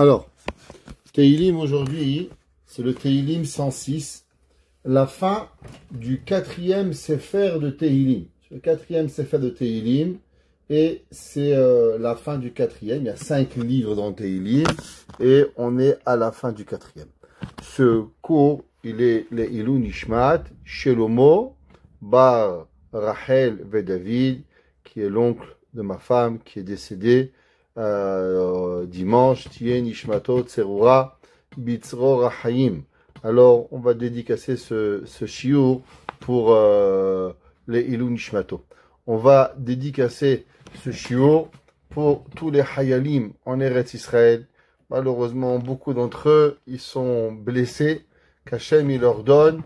Alors, Teilim aujourd'hui, c'est le Teilim 106, la fin du quatrième Sefer de Teilim. Le quatrième Sefer de Teilim, et c'est la fin du quatrième. Il y a 5 livres dans Teilim, et on est à la fin du quatrième. Ce cours, il est le Ilou Nishmat, Shelomo, Bar Rachel David, qui est l'oncle de ma femme, qui est décédé dimanche, Tien Nishmato Tserura Bitzro Rahayim. Alors, on va dédicacer ce shiur pour les Ilou Nishmato. On va dédicacer ce shiur pour tous les Hayalim en Eretz Israël. Malheureusement, beaucoup d'entre eux, ils sont blessés. Qu'Hachem, il leur donne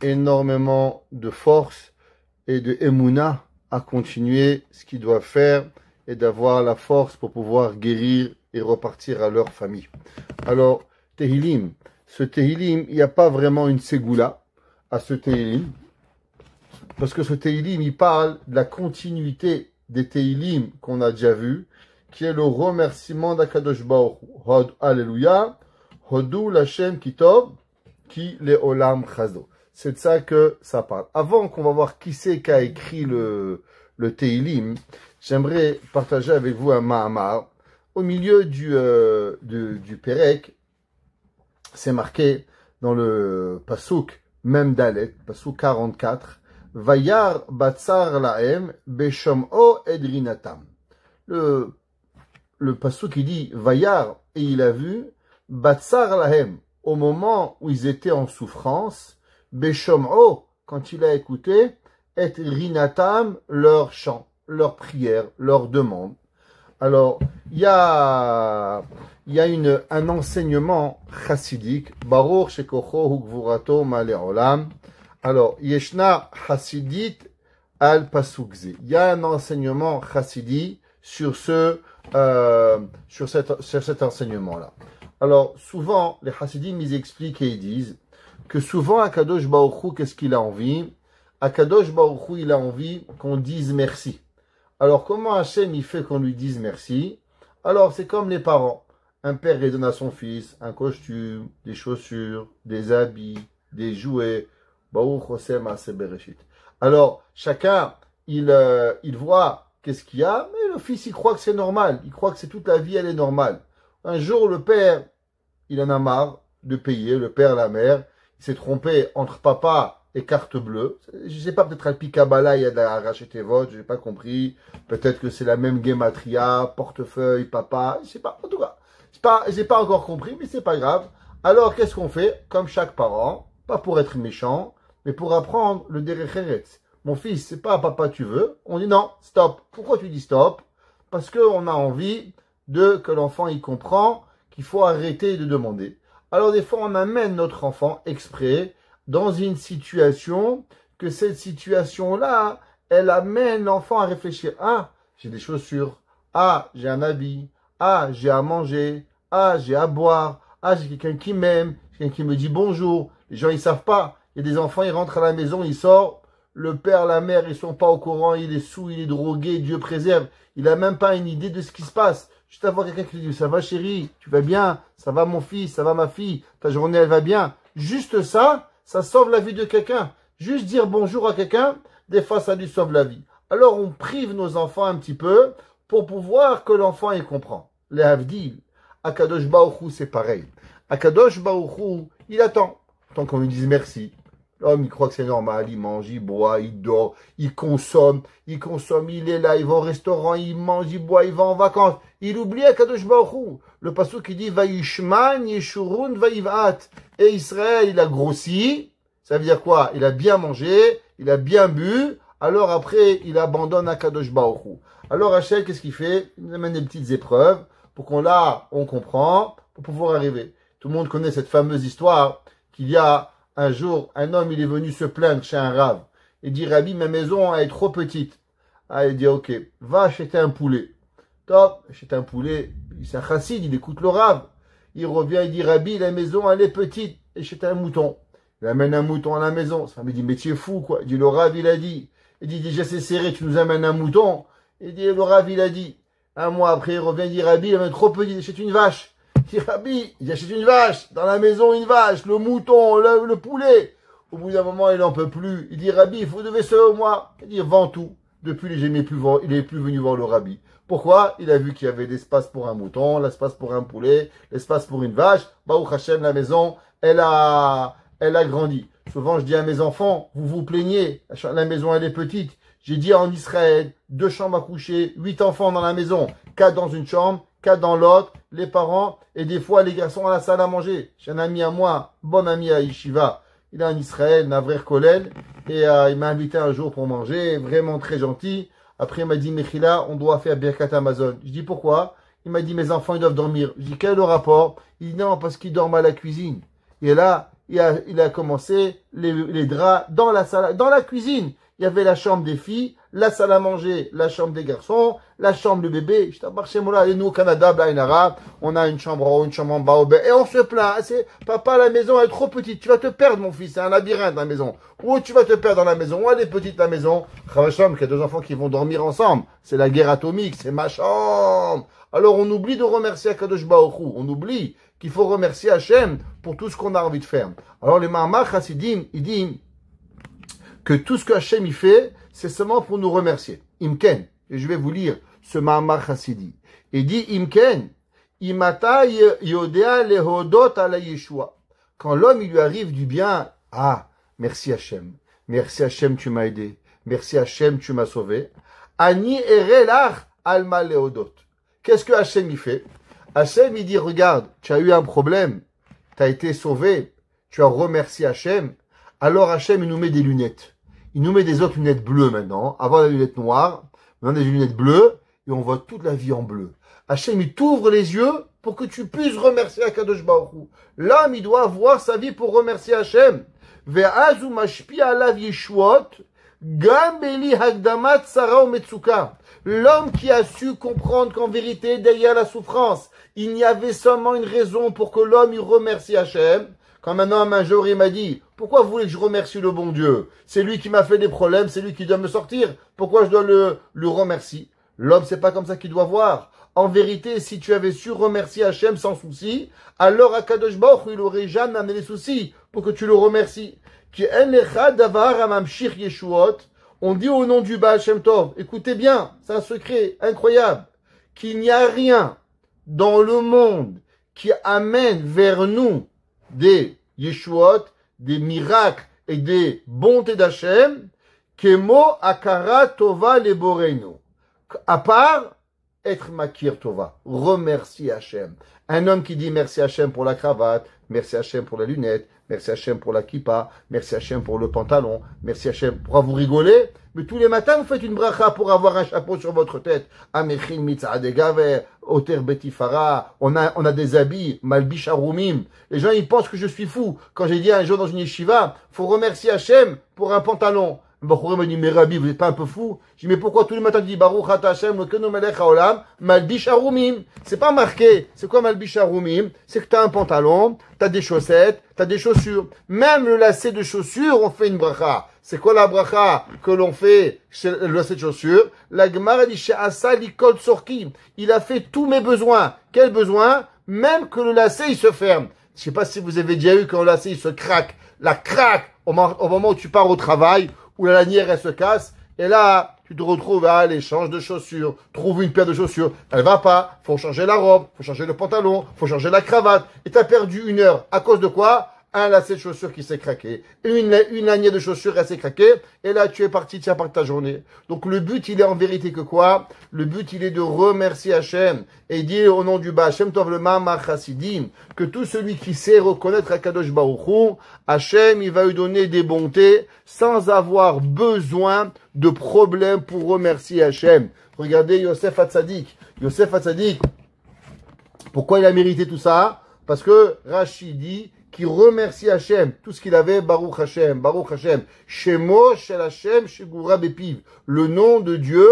énormément de force et de Emouna à continuer ce qu'ils doivent faire et d'avoir la force pour pouvoir guérir et repartir à leur famille. Alors, Tehilim, ce Tehilim, il n'y a pas vraiment une ségoula à ce Tehilim, parce que ce Tehilim, il parle de la continuité des Tehilim qu'on a déjà vus, qui est le remerciement d'Akadosh Baruch Hu. Hod, Alléluia, Hodou l'Hashem Kitov, qui les Olam Chazdo. C'est de ça que ça parle. Avant qu'on va voir qui c'est qui a écrit le Tehilim, j'aimerais partager avec vous un Mahamar. Au milieu du Perek, c'est marqué dans le Pasuk Mem Dalet, Pasuk 44, Vayar Batsar Laem Beshom'o Edrinatam. Le Pasuk il dit Vayar, et il a vu Batsar Laem, au moment où ils étaient en souffrance, Beshom'o, quand il a écouté, et Rinatam, leur chant, leur prière, leur demande. Alors, il y a un enseignement chassidique, Baruch shekocho hukvurato male'olam. Alors, Yeshna chassidit al pasukzi. Il y a un enseignement chassidi sur cet enseignement-là. Alors, souvent, les chassidim, ils expliquent et ils disent que souvent, Akadosh Baruch Hu, qu'est-ce qu'il a envie? Akadosh Baruch Hu, il a envie qu'on dise merci. Alors, comment Hachem, il fait qu'on lui dise merci? Alors, c'est comme les parents. Un père, il donne à son fils un costume, des chaussures, des habits, des jouets. Baruch Hosem Aseh Bereshit. Alors, chacun, il voit qu'est-ce qu'il y a, mais le fils, il croit que c'est normal. Il croit que c'est toute la vie, elle est normale. Un jour, le père, il en a marre de payer, le père, la mère. Il s'est trompé entre papa et carte bleue. Je sais pas, peut-être Alpi Kabbalah, il y a de la racheter vote, j'ai pas compris. Peut-être que c'est la même gematria, portefeuille, papa, je sais pas. En tout cas, j'ai pas encore compris, mais c'est pas grave. Alors, qu'est-ce qu'on fait? Comme chaque parent, pas pour être méchant, mais pour apprendre le derech eretz. Mon fils, c'est pas papa tu veux. On dit non, stop. Pourquoi tu dis stop? Parce qu'on a envie que l'enfant il comprend qu'il faut arrêter de demander. Alors des fois, on amène notre enfant exprès dans une situation que cette situation-là, elle amène l'enfant à réfléchir. Ah, j'ai des chaussures. Ah, j'ai un habit. Ah, j'ai à manger. Ah, j'ai à boire. Ah, j'ai quelqu'un qui m'aime. Quelqu'un qui me dit bonjour. Les gens, ils savent pas. Il y a des enfants, ils rentrent à la maison, ils sortent. Le père, la mère, ils sont pas au courant. Il est saoul, il est drogué. Dieu préserve. Il a même pas une idée de ce qui se passe. Juste avoir quelqu'un qui lui dit, ça va chérie, tu vas bien, ça va mon fils, ça va ma fille, ta journée elle va bien. Juste ça, ça sauve la vie de quelqu'un. Juste dire bonjour à quelqu'un, des fois ça lui sauve la vie. Alors on prive nos enfants un petit peu pour pouvoir que l'enfant il comprend. Les Havdil, Akadosh Baruch Hu c'est pareil. Akadosh Baruch Hu, il attend tant qu'on lui dise merci. L'homme, il croit que c'est normal, il mange, il boit, il dort, il consomme, il est là, il va au restaurant, il mange, il boit, il va en vacances. Il oublie Akadosh Baruch Hu. Le pasuk qui dit Vayishman Yeshurun Vayivat. Et Israël, il a grossi. Ça veut dire quoi? Il a bien mangé, il a bien bu. Alors après, il abandonne Akadosh Baruch Hu. Alors Hachem, qu'est-ce qu'il fait? Il nous amène des petites épreuves pour qu'on on comprend, pour pouvoir arriver. Tout le monde connaît cette fameuse histoire qu'il y a un jour, un homme, il est venu se plaindre chez un rave. Il dit, Rabbi, ma maison, elle est trop petite. Ah, il dit, ok, va acheter un poulet. Top, achète un poulet. C'est un chassid, il écoute le rave. Il revient, il dit, Rabbi, la maison, elle est petite. Achète un mouton. Il amène un mouton à la maison. Ça me dit, mais tu es fou, quoi. Il dit, le rave, il a dit. Il dit, déjà, c'est serré, tu nous amènes un mouton. Il dit, le rave, il a dit. Un mois après, il revient, il dit, Rabbi, elle est trop petite, achète une vache. Il dit, Rabbi, il achète une vache, dans la maison une vache, le mouton, le poulet. Au bout d'un moment, il n'en peut plus. Il dit, Rabbi, vous devez sauver moi. Il dit, vends tout. Depuis, il n'est plus venu voir le Rabbi. Pourquoi? Il a vu qu'il y avait l'espace pour un mouton, l'espace pour un poulet, l'espace pour une vache. Baruch Hashem, la maison, elle a grandi. Souvent, je dis à mes enfants, vous vous plaignez, la maison, elle est petite. J'ai dit en Israël, 2 chambres à coucher, 8 enfants dans la maison, 4 dans une chambre, 4 dans l'autre, les parents, et des fois, les garçons à la salle à manger. J'ai un ami à moi, bon ami à Yeshiva. Il est en Israël, Navrer Kolel, et il m'a invité un jour pour manger, vraiment très gentil. Après, il m'a dit, Mechila, on doit faire Birkat Amazon. Je dis, pourquoi? Il m'a dit, mes enfants, ils doivent dormir. Je dis, quel est le rapport? Il dit, non, parce qu'ils dorment à la cuisine. Et là, il a commencé les draps dans la salle, dans la cuisine. Il y avait la chambre des filles, la salle à manger, la chambre des garçons, la chambre du bébé. Je t'embarque chez moi là, et nous au Canada, Blainara, on a une chambre en haut, une chambre en bas, et on se plaint. Papa, la maison est trop petite, tu vas te perdre mon fils, c'est un labyrinthe la maison. Ou tu vas te perdre dans la maison, ou elle est petite la maison. Chavasham, qu'il y a 2 enfants qui vont dormir ensemble. C'est la guerre atomique, c'est ma chambre. Alors on oublie de remercier Akadosh Baruch Hu. On oublie qu'il faut remercier Hachem pour tout ce qu'on a envie de faire. Alors les Mahamar Chassidim, il dit que tout ce que Hachem y fait, c'est seulement pour nous remercier. Imken, et je vais vous lire ce Mahamar Chassidi. Il dit Imken, Imata Yodea Lehodot ala Yeshua. Quand l'homme il lui arrive du bien, ah, merci Hachem. Merci Hachem, tu m'as aidé. Merci Hachem, tu m'as sauvé. Ani erelach alma lehodot. Qu'est-ce que Hachem y fait? Hachem il dit, regarde, tu as eu un problème, tu as été sauvé, tu as remercié Hachem. Alors Hachem il nous met des lunettes. Il nous met des autres lunettes bleues maintenant. Avant les lunettes noires, maintenant des lunettes bleues, et on voit toute la vie en bleu. Hachem, il t'ouvre les yeux pour que tu puisses remercier Akadosh Baruch Hu. L'homme, il doit voir sa vie pour remercier Hachem. Ve'azu mashpi alav yeshuot, gam beli hagdamat sarah ou metsuka. L'homme qui a su comprendre qu'en vérité, derrière la souffrance, il y avait seulement une raison pour que l'homme, il remercie Hachem. Quand maintenant un jour il m'a dit, pourquoi vous voulez que je remercie le bon Dieu? C'est lui qui m'a fait des problèmes, c'est lui qui doit me sortir. Pourquoi je dois le remercier? L'homme, c'est pas comme ça qu'il doit voir. En vérité, si tu avais su remercier Hachem sans souci, alors Akadosh Baruch Hu, il aurait jamais amené les soucis pour que tu le remercies. On dit au nom du Baal Shem Tov, écoutez bien, c'est un secret incroyable, qu'il n'y a rien dans le monde qui amène vers nous des Yeshuot, des miracles et des bontés d'Hachem, Kemo Akara Tova Leboreno. À part être Makir Tova, remercier Hachem. Un homme qui dit merci Hachem pour la cravate, merci Hachem pour la lunette, merci Hachem pour la kippa, merci Hachem pour le pantalon, merci Hachem. Pourquoi vous rigolez? Mais tous les matins, vous faites une bracha pour avoir un chapeau sur votre tête. Amechin mitzadegave, oter betifara. On a des habits, malbish arumim. Les gens, ils pensent que je suis fou. Quand j'ai dit un jour dans une yeshiva, faut remercier Hachem pour un pantalon. Bachouré me dit, mais Rabbi, vous n'êtes pas un peu fou? Je dis, mais pourquoi tous les matins tu dis, Baruch Ata Hashem, Lekenu Melech Haolam, Malbish Arumim? C'est pas marqué. C'est quoi Malbish Arumim? C'est que tu as un pantalon, tu as des chaussettes, tu as des chaussures. Même le lacet de chaussures, on fait une bracha. C'est quoi la bracha que l'on fait chez le lacet de chaussures? La Gemara dit, She'asa Likol Sorki. Il a fait tous mes besoins. Quels besoins? Même que le lacet, il se ferme. Je sais pas si vous avez déjà eu quand le lacet, il se craque. La craque au moment où tu pars au travail, où la lanière, elle se casse, et là, tu te retrouves à aller changer de chaussures, trouve une paire de chaussures, elle va pas, faut changer la robe, faut changer le pantalon, faut changer la cravate, et t'as perdu 1 heure. À cause de quoi? Un lacet de chaussures qui s'est craqué, une lanière de chaussures, elle s'est craquée, et là, tu es parti, tu as pas ta journée. Donc, le but, il est en vérité que quoi? Le but, il est de remercier Hachem, et dire au nom du Baal Shem Tov le Mahamar Chassidim, que tout celui qui sait reconnaître Akadosh Baruch Hu, Hachem, il va lui donner des bontés, sans avoir besoin de problèmes pour remercier Hachem. Regardez Yosef Hatzadik. Yosef Hatzadik, pourquoi il a mérité tout ça? Parce que Rachid dit, qui remercie Hachem, tout ce qu'il avait, Baruch Hashem, Shemo Shel Hashem Shegura Bepiv, le nom de Dieu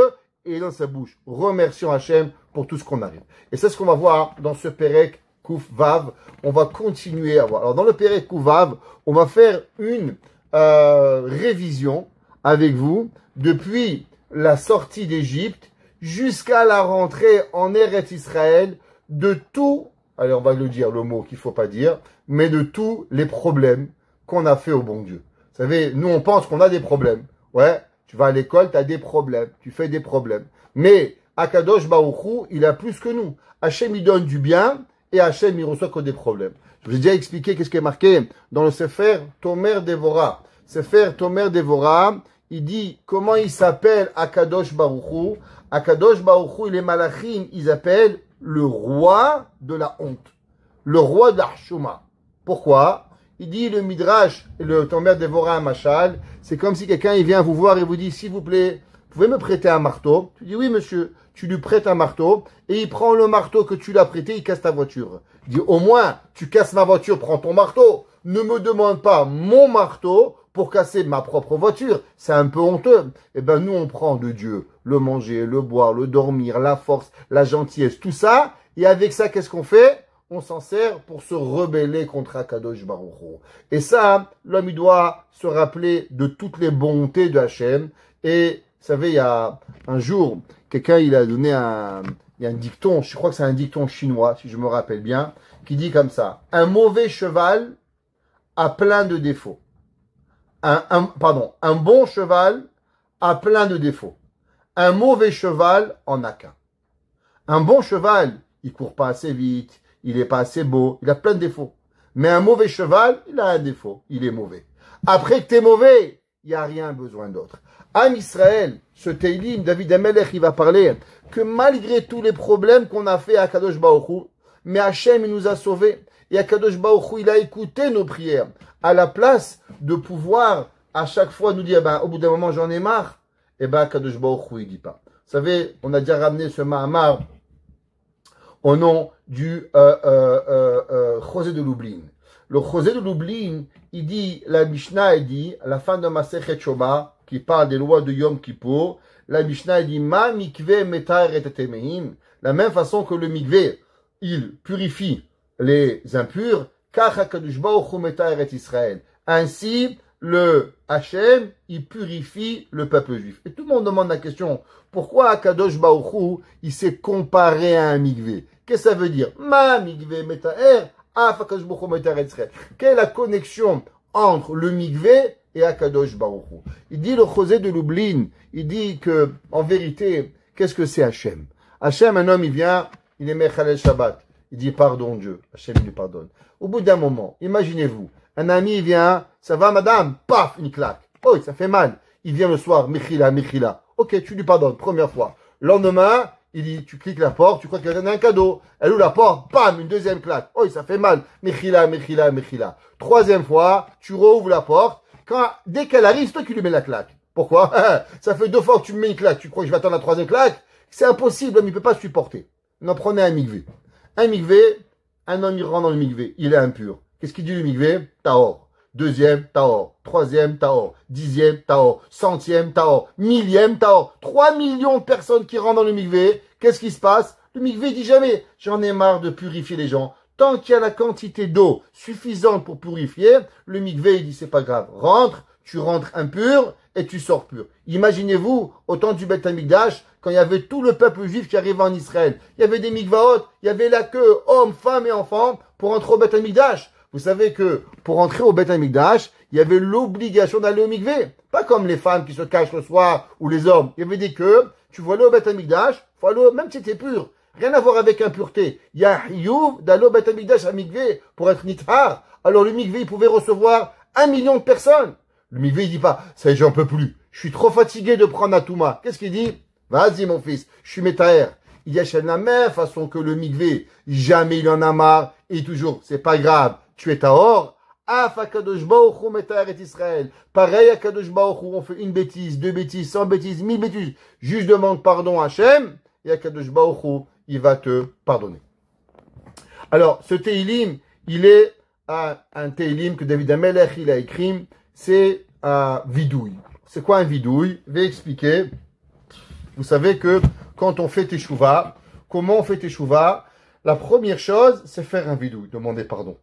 est dans sa bouche. Remercions Hachem pour tout ce qu'on arrive. Et c'est ce qu'on va voir dans ce Perek Kouf Vav. On va continuer à voir. Alors dans le Perek Kouf Vav, on va faire une révision avec vous depuis la sortie d'Égypte jusqu'à la rentrée en Eretz Israël de tous allez, on va le dire, le mot qu'il faut pas dire, mais de tous les problèmes qu'on a fait au bon Dieu. Vous savez, nous, on pense qu'on a des problèmes. Ouais, tu vas à l'école, tu as des problèmes, tu fais des problèmes. Mais Akadosh Baruch Hu, il a plus que nous. Hachem, il donne du bien, et Hachem, il reçoit que des problèmes. Je vous ai déjà expliqué qu'est-ce qui est marqué dans le Sefer Tomer Devora. Sefer Tomer Devora, il dit comment il s'appelle Akadosh Baruch Hu. Akadosh Baruch Hu, les malachim, ils appellent le roi de la honte. Le roi de la Hashuma. Pourquoi? Il dit le Midrash, le Tomer Devora Machal, c'est comme si quelqu'un il vient vous voir et vous dit s'il vous plaît, vous pouvez me prêter un marteau? Tu dis oui monsieur, tu lui prêtes un marteau et il prend le marteau que tu l'as prêté, il casse ta voiture. Il dit au moins tu casses ma voiture, prends ton marteau. Ne me demande pas mon marteau pour casser ma propre voiture. C'est un peu honteux. Eh ben nous on prend de Dieu le manger, le boire, le dormir, la force, la gentillesse, tout ça. Et avec ça qu'est-ce qu'on fait? On s'en sert pour se rebeller contre Akadosh Baruch Hu. Et ça, l'homme il doit se rappeler de toutes les bontés de Hachem. Et vous savez, il y a un jour, quelqu'un il a donné il y a un dicton, je crois que c'est un dicton chinois, si je me rappelle bien, qui dit comme ça: un mauvais cheval a plein de défauts. Un bon cheval a plein de défauts. Un mauvais cheval en a qu'un. Un bon cheval, il court pas assez vite, il est pas assez beau, il a plein de défauts. Mais un mauvais cheval, il a un défaut, il est mauvais. Après que t'es mauvais, il n'y a rien besoin d'autre. Am Israël, ce Teilim, David Amelech, il va parler que malgré tous les problèmes qu'on a fait à Kadosh Baruch Hu, mais Hachem, il nous a sauvés. Et Akadosh Baruch Hu, il a écouté nos prières. À la place de pouvoir, à chaque fois, nous dire, ben, au bout d'un moment, j'en ai marre, et ben, Akadosh Baruch Hu, il dit pas. Vous savez, on a déjà ramené ce Mahamar au nom du Chosé de Lublin. Le Chosé de Lublin, il dit, la Mishnah, il dit, à la fin de Masechet Shoma, qui parle des lois de Yom Kippour, la Mishnah, il dit, Ma mikveh metaer et temeim, la même façon que le mikveh, il purifie les impurs, car HaKadosh Baruch Hu metaer et Israël. Ainsi, le Hachem, il purifie le peuple juif. Et tout le monde demande la question, pourquoi HaKadosh Baruch Hu, il s'est comparé à un mikveh? Qu'est-ce que ça veut dire? Ma mikveh metaer, af HaKadosh Baruch Hu metaer et Israël. Quelle est la connexion entre le mikveh et HaKadosh Baruch Hu? Il dit le Chosé de Lublin, il dit que, en vérité, qu'est-ce que c'est Hachem? Hachem, un homme, il vient, il est Mechalel Shabbat. Il dit pardon Dieu. Hachem lui pardonne. Au bout d'un moment, imaginez-vous, un ami il vient, ça va madame, paf, une claque. Oh, ça fait mal. Il vient le soir, Mechila, Mechila. Ok, tu lui pardonnes, première fois. Le lendemain, il dit, tu cliques la porte, tu crois qu'il a donné un cadeau. Elle ouvre la porte, bam, une deuxième claque. Oh, ça fait mal. Mechila, Mechila, Mechila. Troisième fois, tu rouvres la porte. Dès qu'elle arrive, c'est toi qui lui mets la claque. Pourquoi? Ça fait 2 fois que tu me mets une claque. Tu crois que je vais attendre la troisième claque? C'est impossible, l'homme, il peut pas supporter. On prenait un mikvé. Un mikvé, un homme, il rentre dans le mikvé. Il est impur. Qu'est-ce qu'il dit le mikvé? Tahor. Deuxième, tahor. Troisième, tahor. 10e, tahor. 100e, tahor. 1000e, tahor. 3 millions de personnes qui rentrent dans le mikvé. Qu'est-ce qui se passe? Le mikvé dit jamais, j'en ai marre de purifier les gens. Tant qu'il y a la quantité d'eau suffisante pour purifier, le mikvé, il dit, c'est pas grave. Rentre, tu rentres impur et tu sors pur. Imaginez-vous, au temps du Beth Amikdash, quand il y avait tout le peuple juif qui arrivait en Israël. Il y avait des mikvaot, il y avait la queue, hommes, femmes et enfants, pour entrer au Beth Amikdash. Vous savez que pour entrer au Beth Amikdash, il y avait l'obligation d'aller au mikvé. Pas comme les femmes qui se cachent le soir ou les hommes. Il y avait des queues, tu vois aller au Beth Amikdash, faut aller, même si t'es pur. Rien à voir avec impureté. Il y a Hiyuv d'aller au Beth Amikdash à mikvé pour être nithar. Alors le mikvé, il pouvait recevoir 1 million de personnes. Le mikvé, il dit pas, ça y est, j'en peux plus. Je suis trop fatigué de prendre la touma. Qu'est-ce qu'il dit? Vas-y, mon fils, je suis métaer. Il y a chez la même façon que le mikvé, jamais il en a marre, et toujours, c'est pas grave, tu es tahor. Af HaKadosh Baruch Hu métaer et Israël. Pareil à Kadosh Baruch Hu, on fait une bêtise, 2 bêtises, 100 bêtises, 1000 bêtises. Juste demande pardon à Hachem, et à Kadosh Baruch Hu, il va te pardonner. Alors, ce Teilim, il est un Teilim que David Amelech, il a écrit, c'est un vidouille. C'est quoi un vidouille? Je vais expliquer. Vous savez que quand on fait teshuva, comment on fait teshuva? La première chose, c'est faire un vidouille, demander pardon.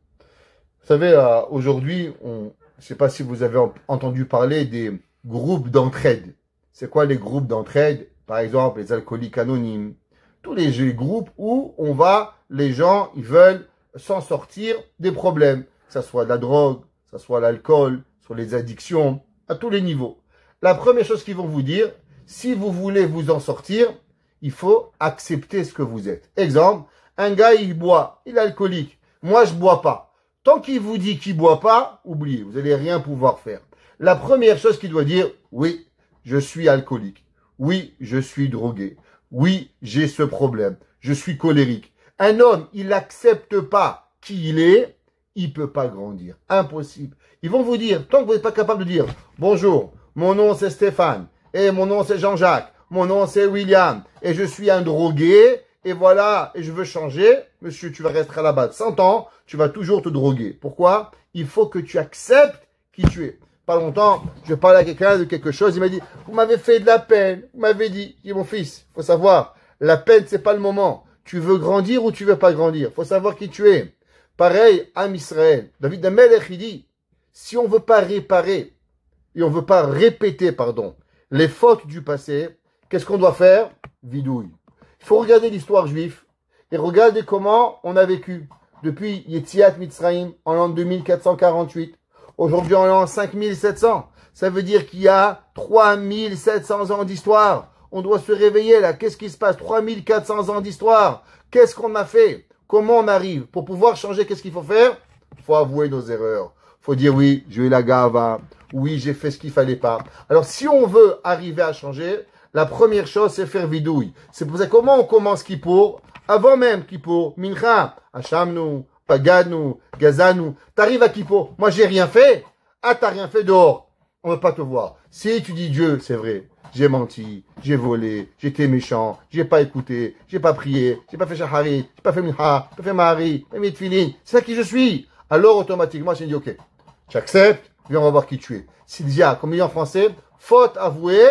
Vous savez, aujourd'hui, je ne sais pas si vous avez entendu parler des groupes d'entraide. C'est quoi les groupes d'entraide? Par exemple, les alcooliques anonymes, tous les groupes où les gens, ils veulent s'en sortir des problèmes, que ce soit de la drogue, que ce soit l'alcool, sur les addictions, à tous les niveaux. La première chose qu'ils vont vous dire, si vous voulez vous en sortir, il faut accepter ce que vous êtes. Exemple, un gars, il boit, il est alcoolique. Moi, je bois pas. Tant qu'il vous dit qu'il boit pas, oubliez, vous n'allez rien pouvoir faire. La première chose qu'il doit dire, oui, je suis alcoolique. Oui, je suis drogué. Oui, j'ai ce problème. Je suis colérique. Un homme, il n'accepte pas qui il est, il peut pas grandir. Impossible. Ils vont vous dire, tant que vous n'êtes pas capable de dire, bonjour, mon nom c'est Stéphane, et mon nom c'est Jean-Jacques, mon nom c'est William, et je suis un drogué, et voilà, et je veux changer, monsieur, tu vas rester là-bas de 100 ans, tu vas toujours te droguer. Pourquoi? Il faut que tu acceptes qui tu es. Pas longtemps, je parlais à quelqu'un de quelque chose, il m'a dit, vous m'avez fait de la peine, vous m'avez dit, j'ai mon fils, faut savoir, la peine c'est pas le moment. Tu veux grandir ou tu veux pas grandir? Faut savoir qui tu es. Pareil, Am Israël. David Amelech, il dit, si on veut pas réparer, et on veut pas répéter, les fautes du passé, qu'est-ce qu'on doit faire? Vidouille. Il faut regarder l'histoire juive et regarder comment on a vécu depuis Yetziat Mitzrayim en l'an 2448. Aujourd'hui, en l'an 5700. Ça veut dire qu'il y a 3700 ans d'histoire. On doit se réveiller là. Qu'est-ce qui se passe? 3400 ans d'histoire. Qu'est-ce qu'on a fait? Comment on arrive? Pour pouvoir changer, qu'est-ce qu'il faut faire? Il faut avouer nos erreurs. Il faut dire oui, j'ai eu la gava. Oui, j'ai fait ce qu'il fallait pas. Alors, si on veut arriver à changer, la première chose, c'est faire vidouille. C'est pour ça comment on commence Kippour? Avant même Kippour, Mincha, Hachamnu, Pagadnu, Gazanu. T'arrives à Kippour. Moi, j'ai rien fait. Ah, t'as rien fait dehors. On veut pas te voir. Si tu dis Dieu, c'est vrai. J'ai menti, j'ai volé, j'étais méchant, j'ai pas écouté, j'ai pas prié, j'ai pas fait shaharit, j'ai pas fait mincha, j'ai pas fait mahari, j'ai pas mis tefillin. C'est ça qui je suis. Alors, automatiquement, j'ai dit, ok, j'accepte, viens, on va voir qui tu es. S'il dit, comme il dit en français, faute avouée,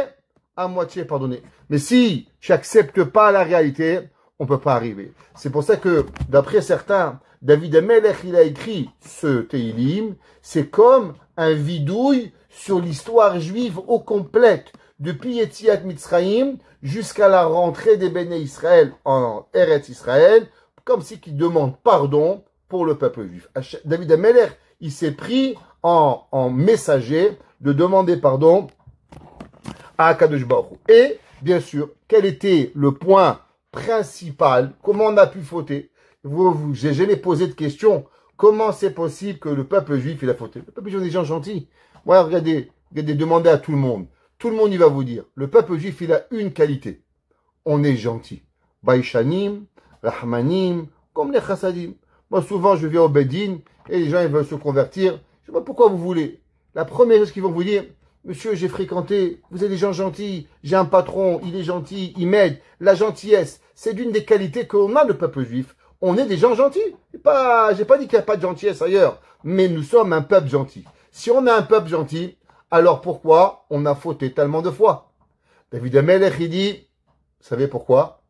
à moitié pardonnée. Mais si tu n'acceptes pas la réalité, on peut pas arriver. C'est pour ça que, d'après certains, David Amelech, il a écrit ce Teilim, c'est comme un vidouille sur l'histoire juive au complète, depuis Yetziat Mitzrayim jusqu'à la rentrée des Béné Israël en Eretz Israël, comme si qu'il demande pardon pour le peuple juif. David Amelech, il s'est pris en messager de demander pardon à Akadosh Baruch Hu. Et, bien sûr, quel était le point principal? Comment on a pu fauter? Je l'ai posé de questions. Comment c'est possible que le peuple juif, il a fauté? Le peuple juif, des gens gentils. Ouais, regardez, demandez à tout le monde. Tout le monde, il va vous dire. Le peuple juif, il a une qualité. On est gentil. Baïchanim, Rahmanim, comme les chassadim. Moi, souvent, je viens au Bedin et les gens, ils veulent se convertir. Je sais pas pourquoi vous voulez. La première chose qu'ils vont vous dire, monsieur, j'ai fréquenté, vous êtes des gens gentils, j'ai un patron, il est gentil, il m'aide. La gentillesse, c'est d'une des qualités qu'on a, le peuple juif. On est des gens gentils. J'ai pas dit qu'il n'y a pas de gentillesse ailleurs, mais nous sommes un peuple gentil. Si on a un peuple gentil, alors pourquoi on a fauté tellement de fois? David Amelech, il dit, vous savez pourquoi?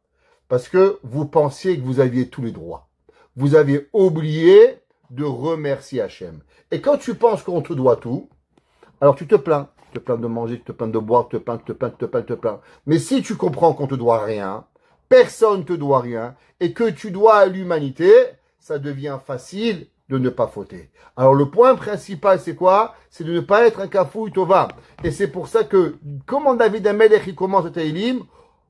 Parce que vous pensiez que vous aviez tous les droits. Vous aviez oublié de remercier Hachem. Et quand tu penses qu'on te doit tout, alors tu te plains. Tu te plains de manger, tu te plains de boire, tu te plains. Mais si tu comprends qu'on te doit rien, personne te doit rien, et que tu dois à l'humanité, ça devient facile de ne pas fauter. Alors le point principal, c'est quoi? C'est de ne pas être un kafouille tova. Et c'est pour ça que, comment David Amelech, il commence le Teilim,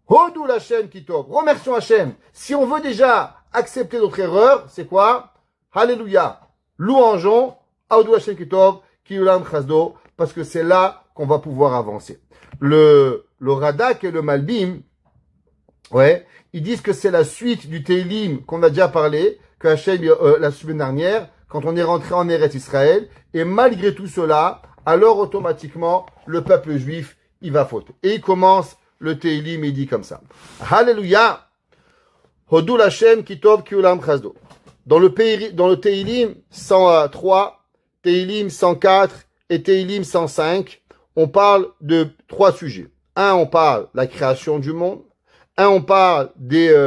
Hodou l'Hachem kitov. Remercions Hachem. Si on veut déjà accepter notre erreur, c'est quoi? Alléluia. Louangeons, Hodou l'Hachem kitov, Kiyulam chasdo, parce que c'est là qu'on va pouvoir avancer. Le Radak et le Malbim, ouais, ils disent que c'est la suite du Teilim qu'on a déjà parlé, que Hachem, la semaine dernière, quand on est rentré en Eretz Israël, et malgré tout cela, alors automatiquement, le peuple juif, il va fauter. Et il commence le Teilim, il dit comme ça. Alléluia! Hodou l'Hachem kitov kiulam chasdo. Dans le Teilim 103, Teilim 104 et Teilim 105, on parle de 3 sujets. Un, on parle de la création du monde. Un, on parle des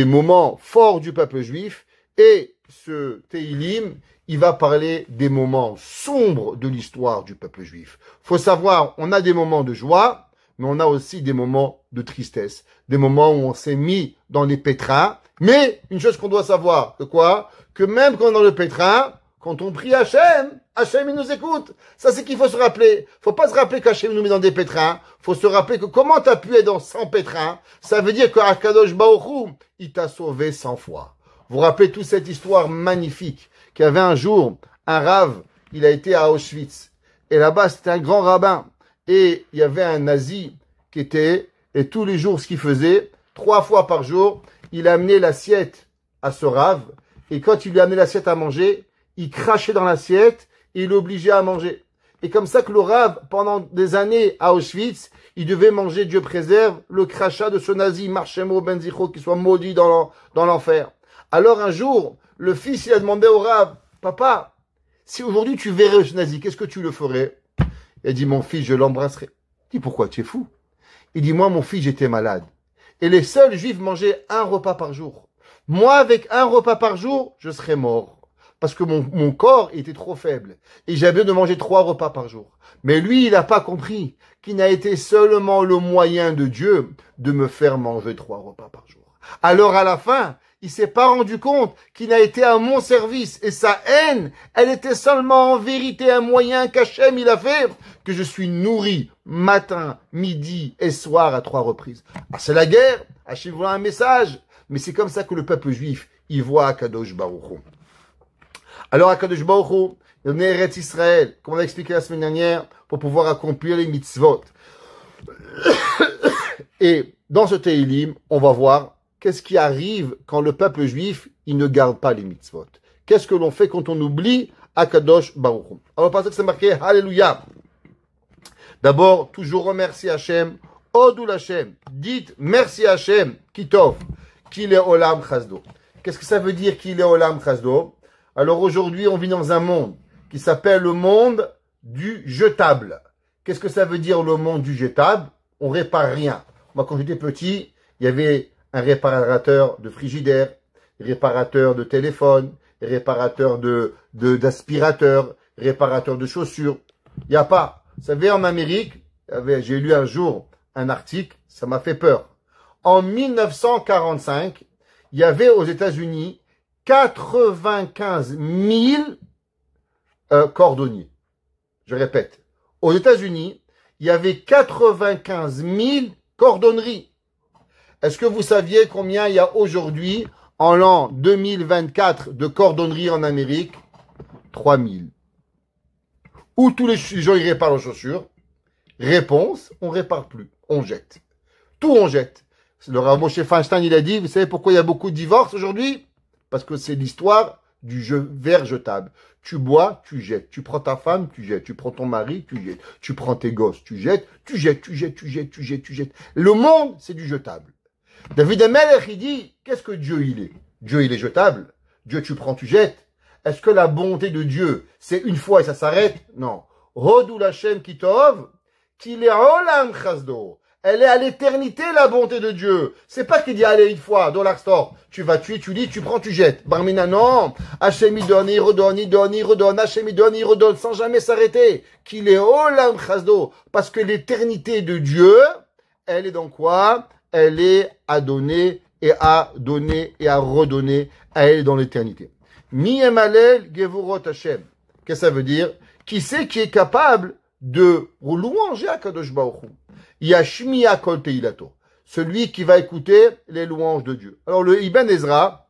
moments forts du peuple juif. Et ce Teilim, il va parler des moments sombres de l'histoire du peuple juif. Faut savoir, on a des moments de joie, mais on a aussi des moments de tristesse, des moments où on s'est mis dans les pétrins. Mais une chose qu'on doit savoir, que quoi? Que même quand on est dans le pétrin, quand on prie Hachem, Hachem il nous écoute. Ça c'est qu'il faut se rappeler. Faut pas se rappeler qu'Hachem nous met dans des pétrins. Faut se rappeler que comment t'as pu être dans 100 pétrins, ça veut dire que Akadosh Baruch Hu, il t'a sauvé 100 fois. Vous vous rappelez toute cette histoire magnifique qu'il y avait un jour, un rave, il a été à Auschwitz. Et là-bas, c'était un grand rabbin. Et il y avait un nazi qui était, et tous les jours, ce qu'il faisait, 3 fois par jour, il amenait l'assiette à ce rave. Et quand il lui amenait l'assiette à manger, il crachait dans l'assiette et il l'obligeait à manger. Et comme ça que le rave, pendant des années à Auschwitz, il devait manger, Dieu préserve, le crachat de ce nazi, Marshemo Benzicho, qui soit maudit dans l'enfer. Alors un jour, le fils, il a demandé au rave, papa, si aujourd'hui tu verrais ce nazi, qu'est-ce que tu le ferais? Il a dit, mon fils, je l'embrasserai. Il dit, pourquoi tu es fou? Il dit, moi, mon fils, j'étais malade. Et les seuls juifs mangeaient un repas par jour. Moi, avec un repas par jour, je serais mort. Parce que mon corps était trop faible. Et j'avais besoin de manger 3 repas par jour. Mais lui, il n'a pas compris qu'il n'a été seulement le moyen de Dieu de me faire manger 3 repas par jour. Alors, à la fin, il s'est pas rendu compte qu'il n'a été à mon service. Et sa haine, elle était seulement en vérité un moyen qu'Hachem il a fait, que je suis nourri matin, midi et soir à 3 reprises. Ah, c'est la guerre. Hachem voit un message. Mais c'est comme ça que le peuple juif, il voit Akadosh Baruch Hu. Alors Akadosh Baruch Hu, il a donné Eretz Israël, comme on a expliqué la semaine dernière, pour pouvoir accomplir les mitzvot. Et dans ce Tehillim, on va voir qu'est-ce qui arrive quand le peuple juif, il ne garde pas les mitzvot. Qu'est-ce que l'on fait quand on oublie Akadosh Baruch Hu? Alors, parce que c'est marqué Alléluia. D'abord, toujours remercier Hachem. Odul Hachem. Dites merci Hachem. Kitov. Qu'il est Olam Chasdo. Qu'est-ce que ça veut dire qu'il est Olam Chasdo? Alors aujourd'hui, on vit dans un monde qui s'appelle le monde du jetable. Qu'est-ce que ça veut dire le monde du jetable? On répare rien. Moi, quand j'étais petit, il y avait un réparateur de frigidaire, réparateur de téléphone, réparateur d'aspirateur, réparateur de chaussures. Il n'y a pas. Vous savez, en Amérique, j'ai lu un jour un article, ça m'a fait peur. En 1945, il y avait aux États-Unis 95 000 cordonniers. Je répète, aux États-Unis, il y avait 95 000 cordonneries. Est-ce que vous saviez combien il y a aujourd'hui, en l'an 2024, de cordonneries en Amérique? 3 000. Où tous les gens y réparent leurs chaussures? Réponse, on répare plus, on jette. Tout on jette. Le Rav Moshe Feinstein, il a dit, vous savez pourquoi il y a beaucoup de divorces aujourd'hui? Parce que c'est l'histoire du verre jetable. Tu bois, tu jettes. Tu prends ta femme, tu jettes. Tu prends ton mari, tu jettes. Tu prends tes gosses, tu jettes. Tu jettes, tu jettes, tu jettes, tu jettes, tu jettes. Le monde, c'est du jetable. David Amelech, il dit, qu'est-ce que Dieu, il est? Dieu, il est jetable. Dieu, tu prends, tu jettes. Est-ce que la bonté de Dieu, c'est une fois et ça s'arrête? Non. Hodou Hashem Kitov, qu'il est Olam Chasdo. Elle est à l'éternité, la bonté de Dieu. C'est pas qu'il dit, allez, une fois, dollar store, tu vas tuer, tu lis, tu prends, tu jettes. Barmina, non. Hachem, il donne, il redonne, il donne, il redonne. Hachem, il donne, il redonne, sans jamais s'arrêter. Qu'il est Olam Chasdo. Parce que l'éternité de Dieu, elle est dans quoi? Elle est à donner et à donner et à redonner. Elle est dans l'éternité. Mi emalel gevurot Hachem. Qu'est-ce que ça veut dire? Qui c'est qui est capable de louanger à Kadosh Baruch Hu? Yashmiya kol teilato. Celui qui va écouter les louanges de Dieu. Alors le Ibn Ezra,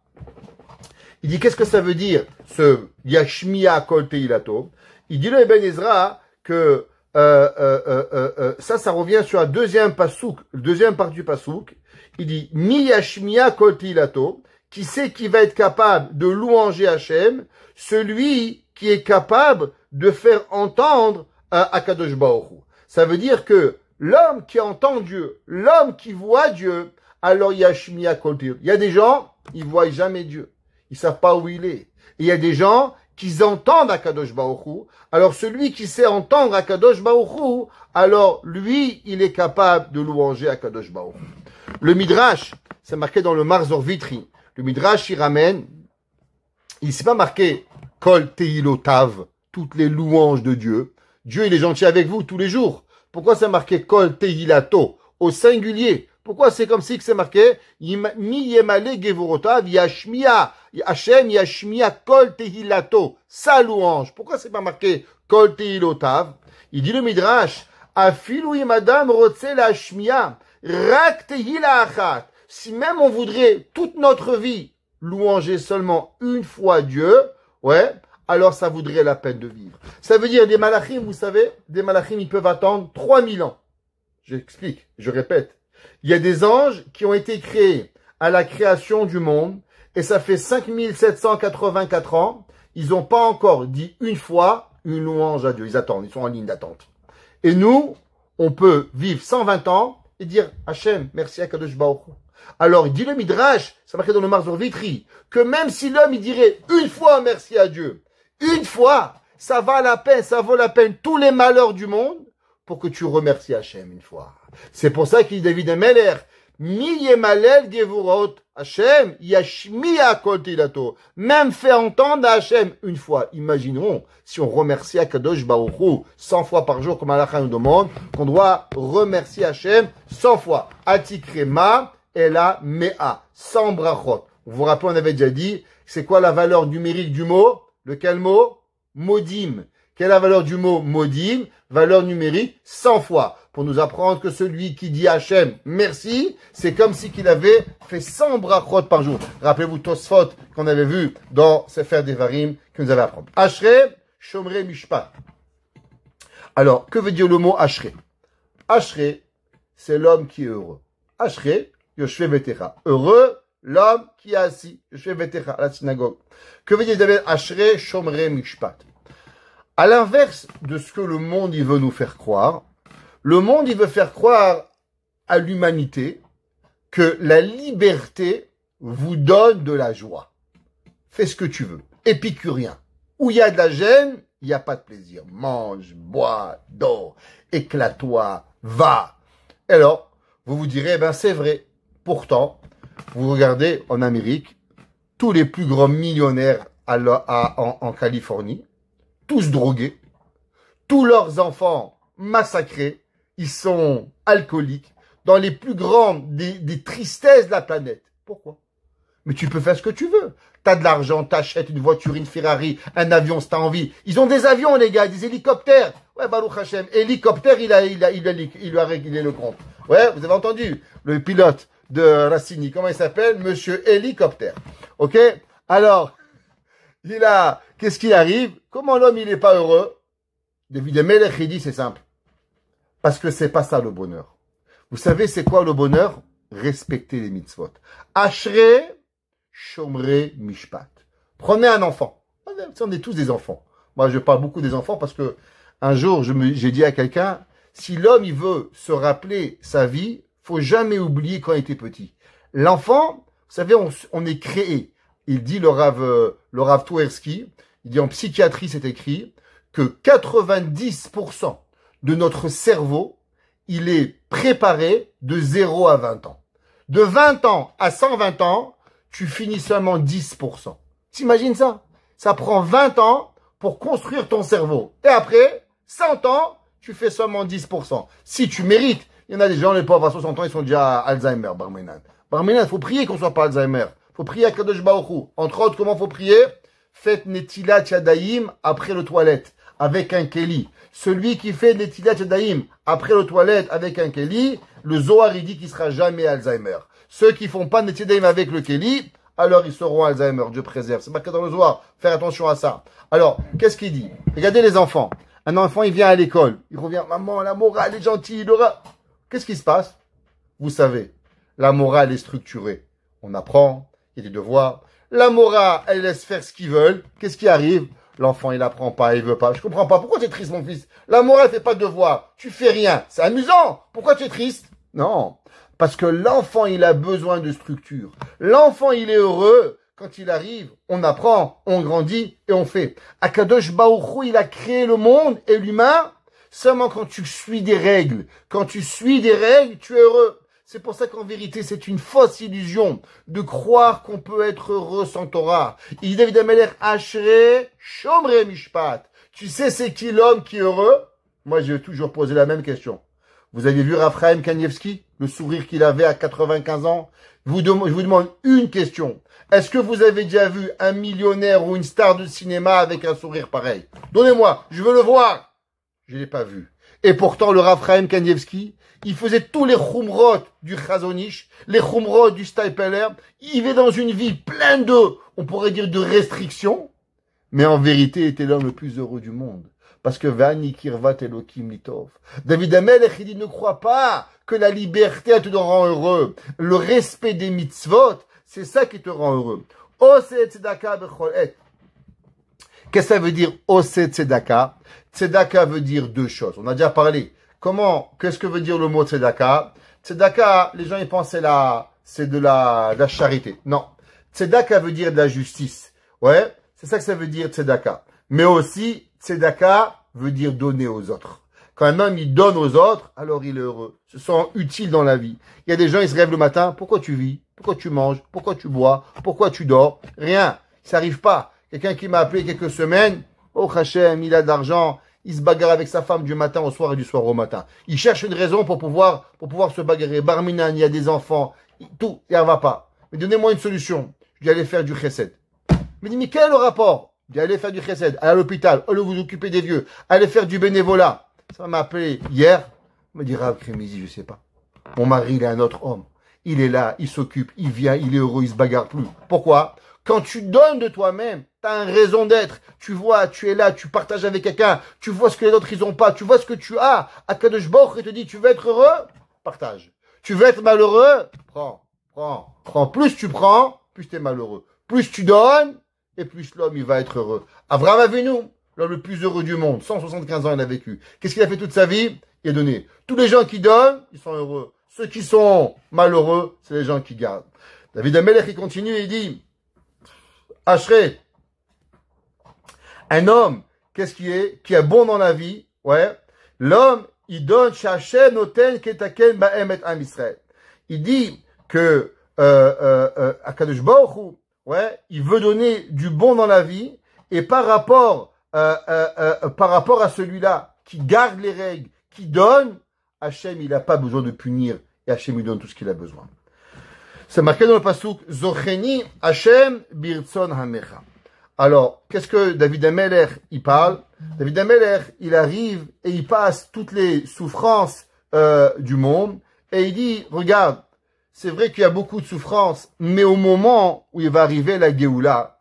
il dit qu'est-ce que ça veut dire ce Yashmiya kol teilato? Il dit le Ibn Ezra que ça revient sur la deuxième pasouk, le deuxième partie du pasouk. Il dit mi Yashmiya kol teilato. Qui c'est qui va être capable de louanger Hachem? Celui qui est capable de faire entendre Akadosh Baruch Hu. Ça veut dire que l'homme qui entend Dieu, l'homme qui voit Dieu, alors il y a Shmiya Kol Teilato. Il y a des gens, ils voient jamais Dieu. Ils savent pas où il est. Et il y a des gens qui entendent Akadosh Baruch Hu. Alors celui qui sait entendre Akadosh Baruch Hu, alors lui, il est capable de louanger Akadosh Baruch Hu. Le Midrash, c'est marqué dans le Marzor Vitri. Le Midrash, il ramène, il s'est pas marqué Kol Teilotav, toutes les louanges de Dieu. Dieu, il est gentil avec vous tous les jours. Pourquoi c'est marqué Kol Tehilato au singulier? Pourquoi c'est comme si que c'est marqué Mi Yemale Gevurotav Yashmia Hashem Yashmia Kol Tehilato, sa louange? Pourquoi c'est pas marqué Kol Tehilotav? Il dit le Midrash Afilu Madame Rotse la Shmia Rak Tehila Achat. Si même on voudrait toute notre vie louanger seulement une fois Dieu, ouais, alors ça vaudrait la peine de vivre. Ça veut dire des malachim, vous savez, des malachim, ils peuvent attendre 3000 ans. J'explique, je répète. Il y a des anges qui ont été créés à la création du monde, et ça fait 5784 ans, ils n'ont pas encore dit une fois une louange à Dieu. Ils attendent, ils sont en ligne d'attente. Et nous, on peut vivre 120 ans et dire Hachem, merci à Kadosh Baruch Hu. Alors, il dit le Midrash, ça marqué dans le Marzor Vitri, que même si l'homme, il dirait une fois merci à Dieu, une fois, ça vaut la peine tous les malheurs du monde pour que tu remercies Hachem une fois. C'est pour ça qu'il dit David Ameler, Mi yemalel gevurot Hachem, yashmiya kol tilato. Même fait entendre à Hachem une fois. Imaginons, si on remercie Akadosh Baruch Hu 100 fois par jour, comme Allah nous demande, qu'on doit remercier Hachem 100 fois. Atikrema, et la mea, sans brachot. Vous vous rappelez, on avait déjà dit, c'est quoi la valeur numérique du mot? Lequel mot? Modim. Quelle est la valeur du mot modim? Valeur numérique 100 fois. Pour nous apprendre que celui qui dit Hachem merci, c'est comme si qu'il avait fait 100 brachot par jour. Rappelez-vous Tosfot qu'on avait vu dans Sefer Devarim que nous avait apprendre. Ashrei, Shomrei Mishpat. Alors, que veut dire le mot Ashrei? Ashrei, c'est l'homme qui est heureux. Ashrei, Yoshve Vetecha. Heureux, l'homme qui est assis. Yoshve Vetecha, à la synagogue. Que veut dire David? Ashrei Shomrei Mishpat. À l'inverse de ce que le monde il veut nous faire croire, le monde il veut faire croire à l'humanité que la liberté vous donne de la joie. Fais ce que tu veux. Épicurien. Où il y a de la gêne, il n'y a pas de plaisir. Mange, bois, dors, éclate-toi, va. Alors, vous vous direz, ben c'est vrai. Pourtant, vous regardez en Amérique, tous les plus grands millionnaires en Californie, tous drogués, tous leurs enfants massacrés, ils sont alcooliques, dans les plus grandes des tristesses de la planète. Pourquoi? Mais tu peux faire ce que tu veux. T'as de l'argent, t'achètes une voiture, une Ferrari, un avion si t'as envie. Ils ont des avions, les gars, des hélicoptères. Ouais, Baruch Hashem, hélicoptère, il lui a réglé le compte. Ouais, vous avez entendu, le pilote de Racini, comment il s'appelle? Monsieur Hélicoptère. Ok? Alors, qu'est-ce qui arrive? Comment l'homme, il n'est pas heureux? David Ameler, il dit, c'est simple. Parce que c'est pas ça le bonheur. Vous savez, c'est quoi le bonheur? Respecter les mitzvot. Ashrei, Shomrei, Mishpat. Prenez un enfant. On est tous des enfants. Moi, je parle beaucoup des enfants parce que un jour, j'ai dit à quelqu'un, si l'homme, il veut se rappeler sa vie, faut jamais oublier quand il était petit. L'enfant, vous savez, on est créé. Il dit le Rav Twersky, il dit en psychiatrie, c'est écrit que 90% de notre cerveau, il est préparé de 0 à 20 ans. De 20 ans à 120 ans, tu finis seulement 10%. T'imagines ça? Ça prend 20 ans pour construire ton cerveau. Et après, 100 ans, tu fais seulement 10%. Si tu mérites, il y en a des gens, les pauvres à 60 ans, ils sont déjà à Alzheimer, Barminan. Barminan, il faut prier qu'on soit pas Alzheimer. Il faut prier à Kadosh Baruch Hu. Entre autres, comment faut prier? Faites Netilat Yadayim après le toilette, avec un Keli. Celui qui fait Netilat Yadayim après le toilette avec un Keli, le Zohar, il dit qu'il sera jamais Alzheimer. Ceux qui font pas Netilat Yadayim avec le Keli, alors ils seront Alzheimer. Dieu préserve. C'est marqué dans le Zohar. Faire attention à ça. Alors, qu'est-ce qu'il dit? Regardez les enfants. Un enfant, il vient à l'école. Il revient, maman, la morale est gentille, il aura... Qu'est-ce qui se passe? Vous savez, la morale est structurée. On apprend, il y a des devoirs. La morale, elle laisse faire ce qu'ils veulent. Qu'est-ce qui arrive? L'enfant, il apprend pas, il veut pas. Je comprends pas. Pourquoi tu es triste, mon fils? La morale fait pas de devoirs. Tu fais rien. C'est amusant. Pourquoi tu es triste? Non. Parce que l'enfant, il a besoin de structure. L'enfant, il est heureux. Quand il arrive, on apprend, on grandit et on fait. Akadosh Baruch Hu, il a créé le monde et l'humain. Seulement quand tu suis des règles, tu es heureux. C'est pour ça qu'en vérité, c'est une fausse illusion de croire qu'on peut être heureux sans Torah. Il dit David Ameler, Ashrei, Shomrei Mishpat. Tu sais c'est qui l'homme qui est heureux? Moi, j'ai toujours posé la même question. Vous avez vu Raphaël Kanievski, le sourire qu'il avait à 95 ans? Je vous demande une question. Est-ce que vous avez déjà vu un millionnaire ou une star de cinéma avec un sourire pareil? Donnez-moi, je veux le voir. Je ne l'ai pas vu. Et pourtant, le Rav Chaim Kanievski, il faisait tous les chumrot du Chazonish, les chumrot du Steipeler. Il vivait dans une vie pleine de, on pourrait dire, de restrictions. Mais en vérité, était l'homme le plus heureux du monde. Parce que Vani Kirvat Elokim Litov. David Amelech, il dit, ne crois pas que la liberté te rend heureux. Le respect des mitzvot, c'est ça qui te rend heureux. Ose tzedaka bechol et. Qu'est-ce que ça veut dire Ose tzedaka? Tzedaka veut dire deux choses. On a déjà parlé. Qu'est-ce que veut dire le mot tzedaka? Tzedaka, les gens ils pensent c'est de la charité. Non. Tzedaka veut dire de la justice. Ouais. C'est ça que ça veut dire tzedaka. Mais aussi, tzedaka veut dire donner aux autres. Quand un homme il donne aux autres, alors il est heureux. Se sent utile dans la vie. Il y a des gens, ils se lèvent le matin. Pourquoi tu vis? Pourquoi tu manges? Pourquoi tu bois? Pourquoi tu dors? Rien. Ça n'arrive pas. Quelqu'un qui m'a appelé quelques semaines. Oh Hachem, il a de l'argent. Il se bagarre avec sa femme du matin au soir et du soir au matin. Il cherche une raison pour pouvoir se bagarrer. Barminan, il y a des enfants. Tout, il n'y va pas. Mais donnez-moi une solution. Je vais aller faire du chesed. Il me dit, mais quel est le rapport? Je vais aller faire du chesed, aller à l'hôpital, aller vous occuper des vieux, aller faire du bénévolat. Ça m'a appelé hier. Il me dit, Rav Kremizi, je sais pas. Mon mari, il est un autre homme. Il est là, il s'occupe, il vient, il est heureux, il se bagarre plus. Pourquoi? Quand tu donnes de toi-même, tu as une raison d'être. Tu vois, tu es là, tu partages avec quelqu'un, tu vois ce que les autres, ils ont pas, tu vois ce que tu as. Akadosh Baruch Hu te dit, tu veux être heureux? Partage. Tu veux être malheureux? Prends. Plus tu prends, plus tu es malheureux. Plus tu donnes, et plus l'homme, il va être heureux. Abraham Avinu, l'homme le plus heureux du monde, 175 ans, il a vécu. Qu'est-ce qu'il a fait toute sa vie? Il a donné. Tous les gens qui donnent, ils sont heureux. Ceux qui sont malheureux, c'est les gens qui gardent. David Amelech, il continue et il dit, Ashrei, un homme, qu'est-ce qui est bon dans la vie? Ouais. L'homme, il donne Shachem noten ketaken ba'em et am Israël. Il dit que, Akadosh Baruch Hu, ouais, il veut donner du bon dans la vie, et par rapport à celui-là qui garde les règles, qui donne, Hachem, il n'a pas besoin de punir, et Hachem lui donne tout ce qu'il a besoin. C'est marqué dans le pasuk, Zocheni Hachem Birtzon Hamecha. Alors, qu'est-ce que David Amelech, il parle? David Amelech, il arrive et il passe toutes les souffrances du monde, et il dit, regarde, c'est vrai qu'il y a beaucoup de souffrances, mais au moment où il va arriver la Géoula,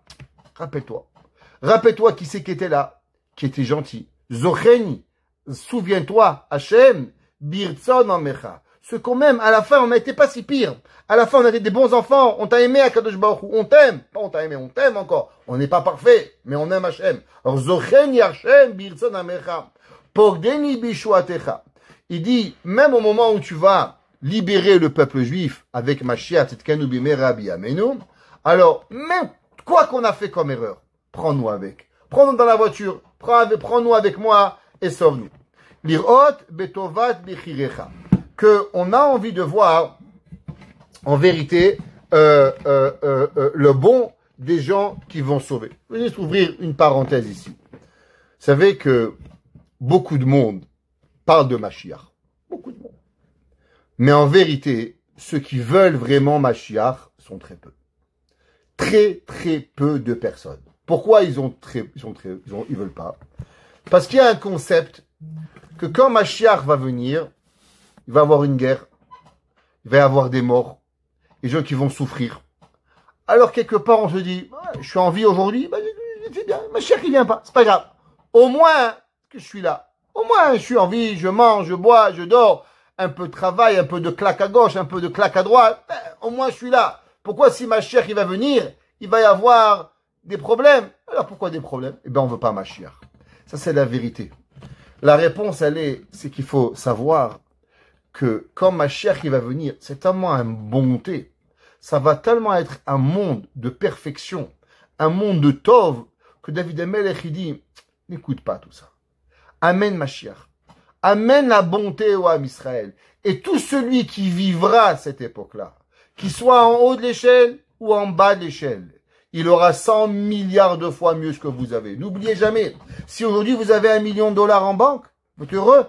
rappelle-toi qui c'est qui était là, qui était gentil. Zocheni, souviens-toi, Hachem, Birtzon Hamecha. Ce qu'on m'aime, à la fin, on n'était pas si pire. À la fin, on était des bons enfants. On t'a aimé, Akadosh Baruch Hu. On t'aime. Pas on t'a aimé, on t'aime encore. On n'est pas parfait, mais on aime Hachem. Alors, Zocheni Hachem, Birtzon Hamecha. Pogdeni Bishuatecha. Il dit, même au moment où tu vas libérer le peuple juif avec Mashiach, Tzidkenu Bimera Biyamenu, alors, même quoi qu'on a fait comme erreur, prends-nous avec. Prends-nous dans la voiture. Prends-nous avec moi et sauve-nous. Lirot betovat bichirecha. Que on a envie de voir, en vérité, le bon des gens qui vont sauver. Je vais juste ouvrir une parenthèse ici. Vous savez que beaucoup de monde parle de Mashiach. Beaucoup de monde. Mais en vérité, ceux qui veulent vraiment Mashiach sont très peu. Très, très peu de personnes. Pourquoi ils veulent pas? Parce qu'il y a un concept que quand Mashiach va venir, il va y avoir une guerre, il va y avoir des morts, des gens qui vont souffrir. Alors quelque part on se dit, je suis en vie aujourd'hui, c'est bien, Mashiach il vient pas, c'est pas grave. Au moins que je suis là. Au moins je suis en vie, je mange, je bois, je dors, un peu de travail, un peu de claque à gauche, un peu de claque à droite. Au moins je suis là. Pourquoi si Mashiach il va venir, il va y avoir des problèmes? Alors pourquoi des problèmes? Eh bien on veut pas Mashiach. Ça c'est la vérité. La réponse c'est qu'il faut savoir que quand Mashiach il va venir, c'est tellement une bonté, ça va tellement être un monde de perfection, un monde de tov, que David Amelech il dit, n'écoute pas tout ça. Amen Mashiach. Amène la bonté au Am Israël. Et tout celui qui vivra à cette époque-là, qu'il soit en haut de l'échelle ou en bas de l'échelle, il aura 100 milliards de fois mieux ce que vous avez. N'oubliez jamais, si aujourd'hui vous avez $1 million en banque, vous êtes heureux,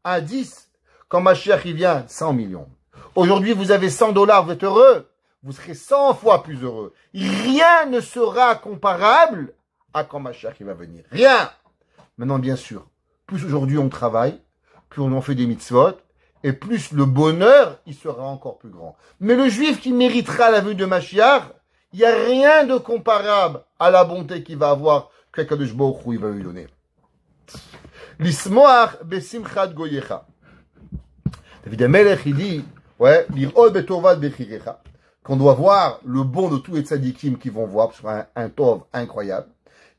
à 10. Quand Mashiach il vient, 100 millions. Aujourd'hui, vous avez 100 $, vous êtes heureux. Vous serez 100 fois plus heureux. Rien ne sera comparable à quand Mashiach il va venir. Rien. Maintenant, bien sûr, plus aujourd'hui on travaille, plus on en fait des mitzvot, et plus le bonheur, il sera encore plus grand. Mais le juif qui méritera la vue de Mashiach, il n'y a rien de comparable à la bonté qu'il va avoir, qu'Akadosh Baruch Hu il va lui donner. L'ismoach besimchat goyecha. David Amelech, il dit, ouais, l'irod betovat bechirecha, qu'on doit voir le bon de tous les tzadikim qui vont voir, sur un tov incroyable.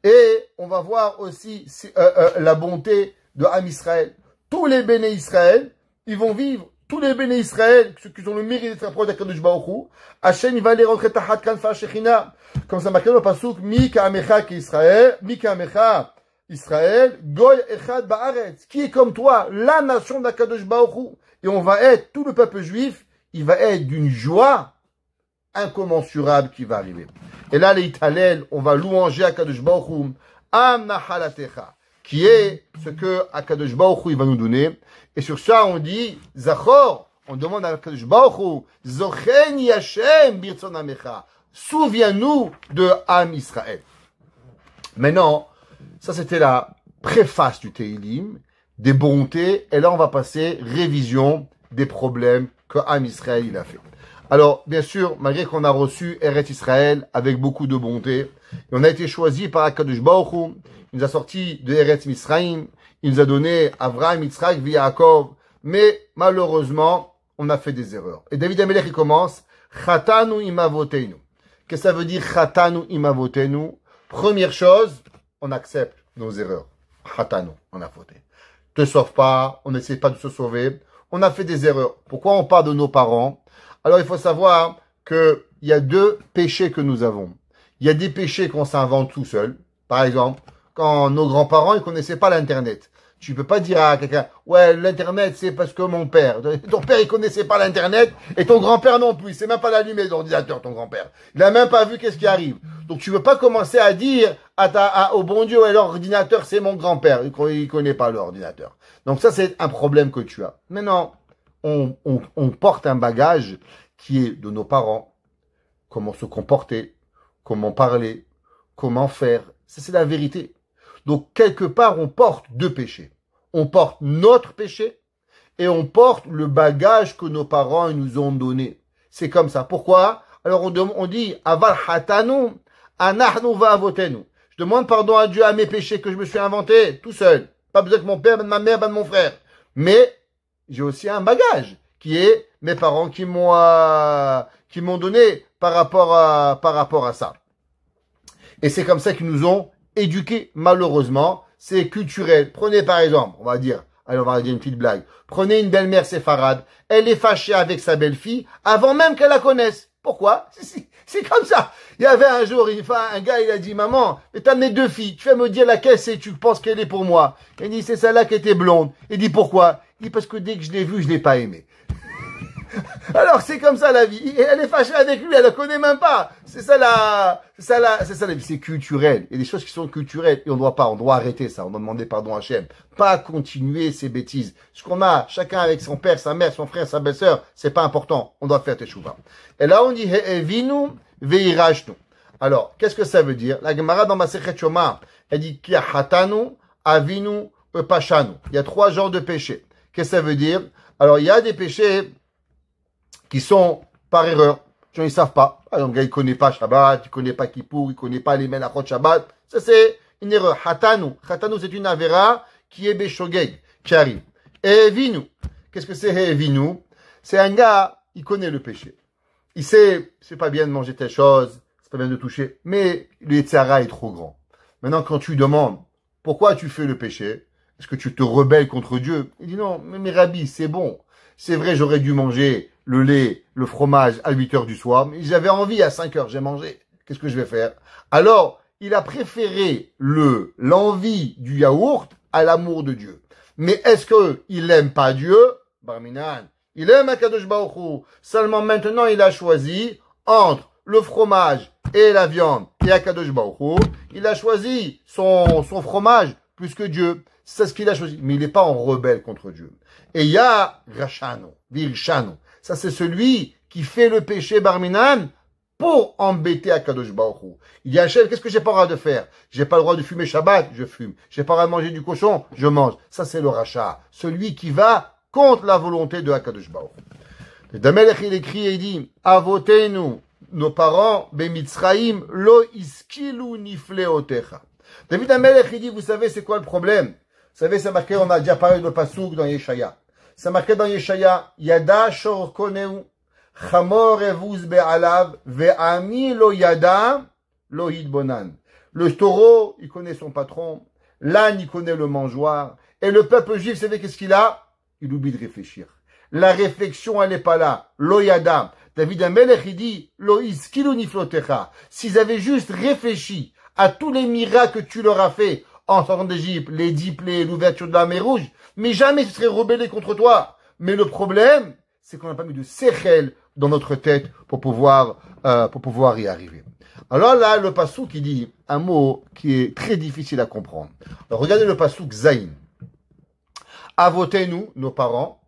Et on va voir aussi la bonté de Am Israël. Tous les béné Israël, ils vont vivre. Tous les béné Israël, ceux qui ont le mérite d'être approchés d'Akadosh Baruch Hu, Hachem, il va les rentrer tahat kanfa shechina. Comme ça marqué dans le pasuk, mi ka'amecha qu'Israël, mi ka'amecha Israël, goy echad ba'aretz. Qui est comme toi, la nation d'Akadosh Baruch Hu. Et on va être, tout le peuple juif, il va être d'une joie incommensurable qui va arriver. Et là, les Italel, on va louanger Akadosh Baruch Hu, am nachalatecha, qui est ce que Akadosh Baruch Hu il va nous donner. Et sur ça, on dit, Zachor, on demande à Akadosh Baruch Hu, Zochen Yashem birtzon amecha, souviens-nous de Am Israël. Maintenant, ça c'était la préface du Teilim, des bontés, et là on va passer révision des problèmes que Am Israël il a fait. Alors, bien sûr, malgré qu'on a reçu Eretz Israël avec beaucoup de bonté, et on a été choisi par Akadosh Baruch Hu, il nous a sorti de Eretz Misraïm, il nous a donné Avraham, Yitzhak, Yaakov, mais malheureusement, on a fait des erreurs. Et David Amelech, il commence, Chatanu imavotenu. Qu'est-ce que ça veut dire, Chatanu imavotenu? Première chose, on accepte nos erreurs. Chatanu, on a fauté. Te sauve pas, on n'essaie pas de se sauver. On a fait des erreurs. Pourquoi on parle de nos parents? Alors, il faut savoir qu'il y a deux péchés que nous avons. Il y a des péchés qu'on s'invente tout seul. Par exemple, quand nos grands-parents, ils connaissaient pas l'Internet. Tu peux pas dire à quelqu'un, ouais, l'Internet, c'est parce que mon père. Ton père, il connaissait pas l'Internet, et ton grand-père non plus. Il sait même pas l'allumer l'ordinateur, ton grand-père. Il a même pas vu qu'est-ce qui arrive. Donc, tu veux pas commencer à dire au bon Dieu, ouais, l'ordinateur, c'est mon grand-père. Il connaît pas l'ordinateur. Donc, ça, c'est un problème que tu as. Maintenant, on porte un bagage qui est de nos parents. Comment se comporter, comment parler, comment faire. Ça, c'est la vérité. Donc, quelque part, on porte deux péchés. On porte notre péché et on porte le bagage que nos parents nous ont donné. C'est comme ça. Pourquoi? Alors, on dit, aval hatanu, anahnu va'avotenu. Je demande pardon à Dieu à mes péchés que je me suis inventés tout seul. Pas besoin que mon père, de ma mère, de mon frère. Mais, j'ai aussi un bagage qui est mes parents qui m'ont donné par rapport à ça. Et c'est comme ça qu'ils nous ont éduqués, malheureusement. C'est culturel. Prenez par exemple, on va dire une petite blague. Prenez une belle-mère séfarade. Elle est fâchée avec sa belle-fille avant même qu'elle la connaisse. Pourquoi? C'est comme ça. Il y avait un jour, un gars, il a dit, maman, t'as mes deux filles. Tu vas me dire laquelle c'est, tu penses qu'elle est pour moi. Il dit, c'est celle-là qui était blonde. Il dit, pourquoi? Il dit, parce que dès que je l'ai vue, je l'ai pas aimée. Alors, c'est comme ça la vie. Elle est fâchée avec lui, elle le connaît même pas. C'est ça la vie. C'est culturel. Il y a des choses qui sont culturelles et on doit arrêter ça. On doit demander pardon à Hachem. Pas continuer ces bêtises. Ce qu'on a, chacun avec son père, sa mère, son frère, sa belle-sœur, c'est pas important. On doit faire teshuva. Et là, on dit, He'evinu ve'irashnu. Alors, qu'est-ce que ça veut dire? La Gemara dans Masechet Shoma, elle dit, Ki hatanu, avinu, pashanu. Il y a trois genres de péchés. Qu'est-ce que ça veut dire? Alors, il y a des péchés qui sont par erreur. Les gens, ils savent pas. Par exemple, le gars, il connaît pas Shabbat, il connaît pas Kippour, il connaît pas les Melachot Shabbat. Ça, c'est une erreur. Hatanu. Hatanu, c'est une avera qui est Beshogeg, qui arrive. Et Evinu. Qu'est-ce que c'est Evinu? C'est un gars, il connaît le péché. Il sait, c'est pas bien de manger telle chose, c'est pas bien de toucher, mais le Yetzirah est trop grand. Maintenant, quand tu demandes, pourquoi tu fais le péché? Est-ce que tu te rebelles contre Dieu? Il dit non, mais Rabbi, c'est bon. C'est vrai, j'aurais dû manger le lait, le fromage à 8 heures du soir, mais j'avais envie à 5 heures, j'ai mangé. Qu'est-ce que je vais faire? Alors, il a préféré l'envie du yaourt à l'amour de Dieu. Mais est-ce qu'il n'aime pas Dieu? Barminan. Il aime Akadosh Baruch Hu. Seulement maintenant, il a choisi entre le fromage et la viande et Akadosh Baruch Hu. Il a choisi son fromage plus que Dieu. c'est ce qu'il a choisi. Mais il n'est pas en rebelle contre Dieu. Et il y a Rachano, Virchano. Ça, c'est celui qui fait le péché Barminan pour embêter Akadosh Baruch Hu. Il dit à Hachem, qu'est-ce que j'ai pas le droit de faire? J'ai pas le droit de fumer Shabbat, je fume. J'ai pas le droit de manger du cochon, je mange. Ça, c'est le rachat. Celui qui va contre la volonté de Akadosh Baruch Hu. Damelech, il écrit et il dit, Avotenu, nos parents, Bemitzraim, lo iskilu nifleotecha. David Amelech, il dit, vous savez, c'est quoi le problème? Vous savez, c'est marqué, on a déjà parlé de Passouk dans Yeshaya. C'est marqué dans Yeshaya, Yada shor koneu, chamor evuz be'alav, ve'ami lo yada, lo hidbonan. Le taureau, il connaît son patron. L'âne, il connaît le mangeoire. Et le peuple juif, vous savez qu'est-ce qu'il a? Il oublie de réfléchir. La réflexion, elle n'est pas là. Lo yada. David Amelech, il dit, lo iskilu niflotecha. S'ils avaient juste réfléchi à tous les miracles que tu leur as fait en sortant d'Égypte, les 10 plaies, l'ouverture de la mer Rouge, mais jamais ils se seraient rebellés contre toi. Mais le problème, c'est qu'on n'a pas mis de sechel dans notre tête pour pouvoir y arriver. Alors là, le passouk qui dit un mot qui est très difficile à comprendre. Alors regardez le passouk Zayin. Avotenu, nos parents,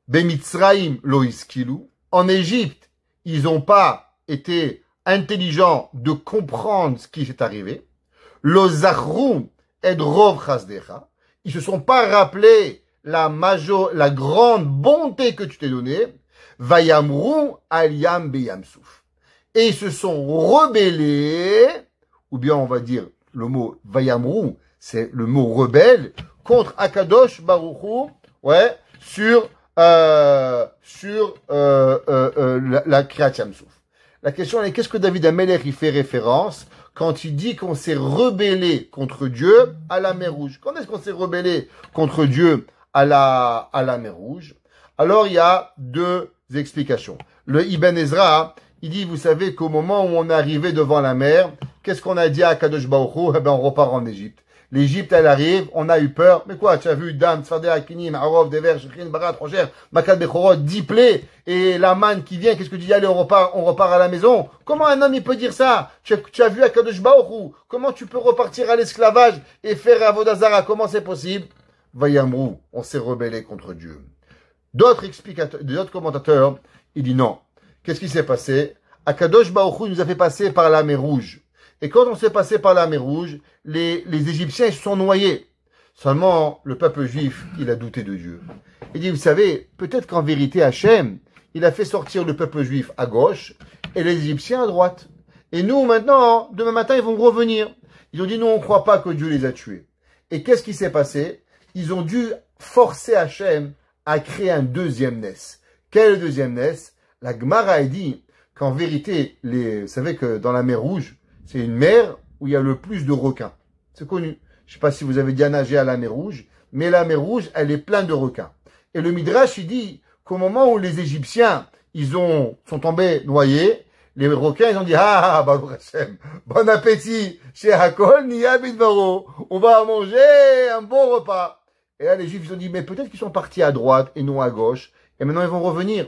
Bemitzraim lo iskilu. En Égypte, ils n'ont pas été intelligents de comprendre ce qui s'est arrivé. Lo zachru et rov chasdecha. Ils se sont pas rappelés la grande bonté que tu t'es donnée. Vayamru aliyam beyamsouf. Et ils se sont rebellés, ou bien on va dire le mot Vayamru, c'est le mot rebelle, contre Akadosh Baruch Hu, ouais, sur la Kriyat Yamsouf. La question est, qu'est-ce que David Amelech il fait référence quand il dit qu'on s'est rebellé contre Dieu à la mer Rouge? Quand est-ce qu'on s'est rebellé contre Dieu à la mer Rouge? Alors il y a deux explications. Le Ibn Ezra, il dit, vous savez qu'au moment où on est arrivé devant la mer, qu'est-ce qu'on a dit à Kadosh Baruch Hu? Eh ben, on repart en Égypte. L'Égypte, elle arrive, on a eu peur. Mais quoi, tu as vu Dam, Tzfadeh, Akinim, Arov, Dever, Shechin, Barat, Rocher, Makad, Bechorot, 10 plaies, et la manne qui vient, qu'est-ce que tu dis? Allez, on repart à la maison. Comment un homme, il peut dire ça? Tu as vu Akadosh Baruch Hu? Comment tu peux repartir à l'esclavage et faire Avodazara? Comment c'est possible? Vayamrou, on s'est rebellé contre Dieu. D'autres commentateurs, ils disent non. Qu'est-ce qui s'est passé? Akadosh Baruch Hu nous a fait passer par la mer Rouge. Et quand on s'est passé par la mer Rouge, les Égyptiens ils se sont noyés. Seulement, le peuple juif, il a douté de Dieu. Il dit, vous savez, peut-être qu'en vérité, Hachem, il a fait sortir le peuple juif à gauche et les Égyptiens à droite. Et nous, maintenant, demain matin, ils vont revenir. Ils ont dit, nous, on ne croit pas que Dieu les a tués. Et qu'est-ce qui s'est passé? Ils ont dû forcer Hachem à créer un deuxième Nes. Quel est le deuxième Nes? La Gemara a dit qu'en vérité, vous savez que dans la mer Rouge, c'est une mer où il y a le plus de requins. C'est connu. Je ne sais pas si vous avez déjà nagé à la mer Rouge, mais la mer Rouge, elle est pleine de requins. Et le Midrash, il dit qu'au moment où les Égyptiens, sont tombés noyés, les requins, ils ont dit, Baruch Hashem, bon appétit, chez Hakol, Niya Bidvaro, on va manger un bon repas. Et là, les Juifs, ils ont dit, mais peut-être qu'ils sont partis à droite et non à gauche, et maintenant ils vont revenir.